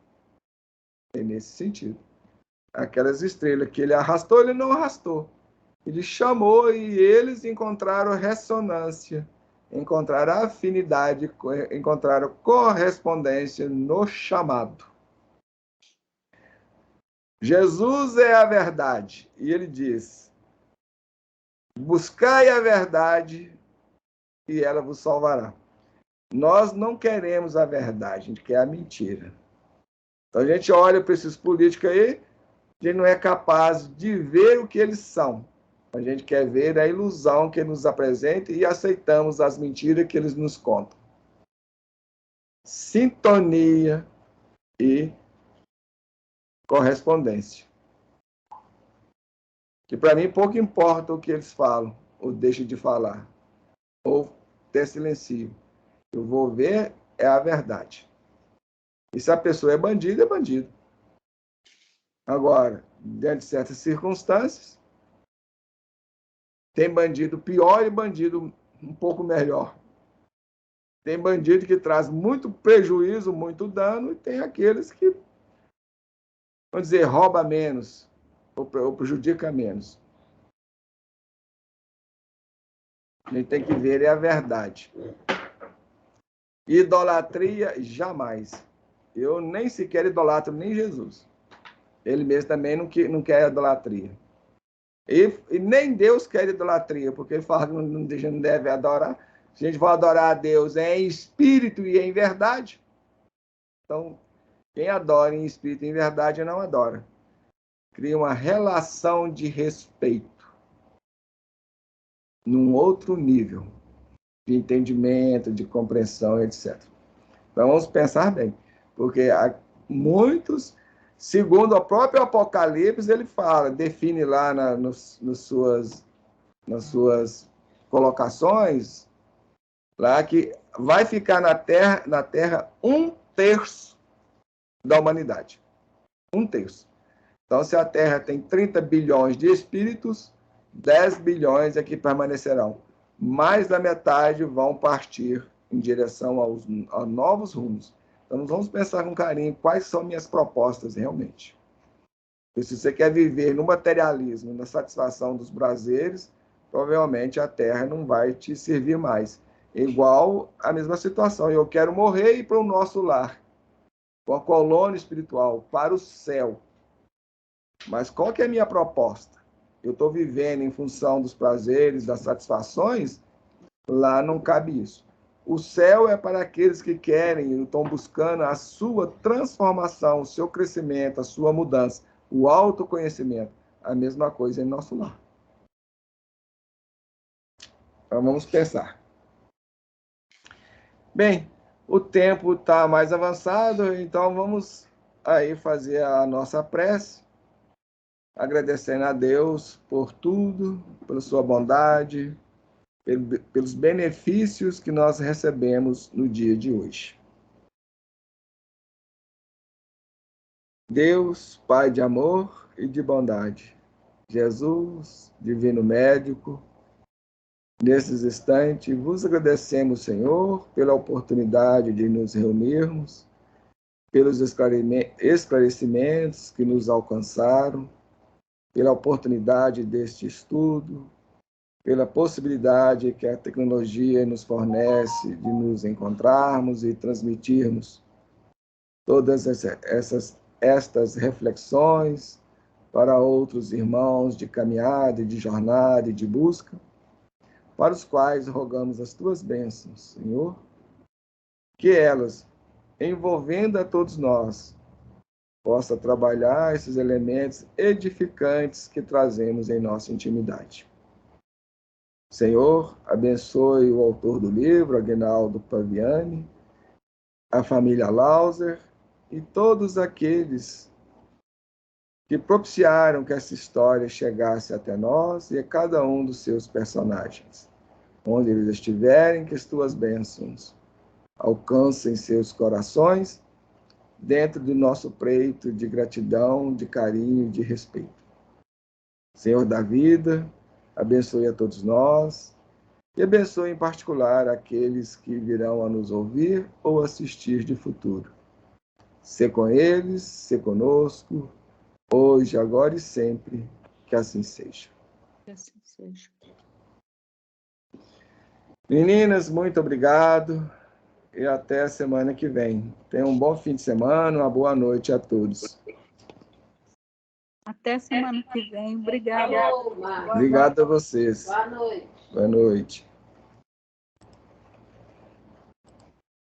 É nesse sentido. Aquelas estrelas que ele arrastou, ele não arrastou. Ele chamou e eles encontraram ressonância, encontraram afinidade, encontraram correspondência no chamado. Jesus é a verdade. E ele diz, buscai a verdade e ela vos salvará. Nós não queremos a verdade, a gente quer a mentira. Então a gente olha para esses políticos aí, a gente não é capaz de ver o que eles são. A gente quer ver a ilusão que eles nos apresentam e aceitamos as mentiras que eles nos contam. Sintonia e correspondência. Que para mim pouco importa o que eles falam ou deixam de falar. ou até silencio. Eu vou ver é a verdade. E se a pessoa é bandido, é bandido. Agora, diante de certas circunstâncias, tem bandido pior e bandido um pouco melhor. Tem bandido que traz muito prejuízo, muito dano, e tem aqueles que, vamos dizer, rouba menos ou prejudica menos. A gente tem que ver é a verdade. Idolatria, jamais. Eu nem sequer idolatro nem Jesus. Ele mesmo também não quer idolatria. E nem Deus quer idolatria, porque ele fala que não deve adorar. A gente vai adorar a Deus em espírito e em verdade. Então, quem adora em espírito e em verdade não adora. Cria uma relação de respeito num outro nível de entendimento, de compreensão, etc. Então, vamos pensar bem, porque muitos, segundo o próprio Apocalipse, ele fala, define lá nas suas colocações, lá que vai ficar na Terra 1/3 da humanidade. 1/3. Então, se a Terra tem 30 bilhões de espíritos, 10 bilhões é que permanecerão. Mais da metade vão partir em direção a novos rumos. Então, nós vamos pensar com carinho quais são minhas propostas realmente. E se você quer viver no materialismo, na satisfação dos prazeres, provavelmente a Terra não vai te servir mais. É igual a mesma situação. Eu quero morrer e ir para o nosso lar, para a colônia espiritual, para o céu. Mas qual que é a minha proposta? Eu estou vivendo em função dos prazeres, das satisfações? Lá não cabe isso. O céu é para aqueles que querem, estão buscando a sua transformação, o seu crescimento, a sua mudança, o autoconhecimento. A mesma coisa em nosso lar. Então, vamos pensar. Bem, o tempo está mais avançado, então vamos aí fazer a nossa prece, agradecendo a Deus por tudo, pela sua bondade, pelos benefícios que nós recebemos no dia de hoje. Deus, Pai de amor e de bondade, Jesus, Divino Médico, nesses instantes vos agradecemos, Senhor, pela oportunidade de nos reunirmos, pelos esclarecimentos que nos alcançaram, pela oportunidade deste estudo, pela possibilidade que a tecnologia nos fornece de nos encontrarmos e transmitirmos todas estas reflexões para outros irmãos de caminhada, de jornada e de busca, para os quais rogamos as tuas bênçãos, Senhor, que elas, envolvendo a todos nós, possa trabalhar esses elementos edificantes que trazemos em nossa intimidade. Senhor, abençoe o autor do livro, Aguinaldo Paviani, a família Lauser e todos aqueles que propiciaram que essa história chegasse até nós e a cada um dos seus personagens. Onde eles estiverem, que as tuas bênçãos alcancem seus corações dentro do nosso peito de gratidão, de carinho e de respeito. Senhor da vida, abençoe a todos nós e abençoe em particular aqueles que virão a nos ouvir ou assistir de futuro. Sê com eles, sê conosco, hoje, agora e sempre, que assim seja. Que assim seja. Meninas, muito obrigado e até a semana que vem. Tenham um bom fim de semana, uma boa noite a todos. Até semana que vem. Obrigada. Obrigado a vocês. Boa noite. Boa noite.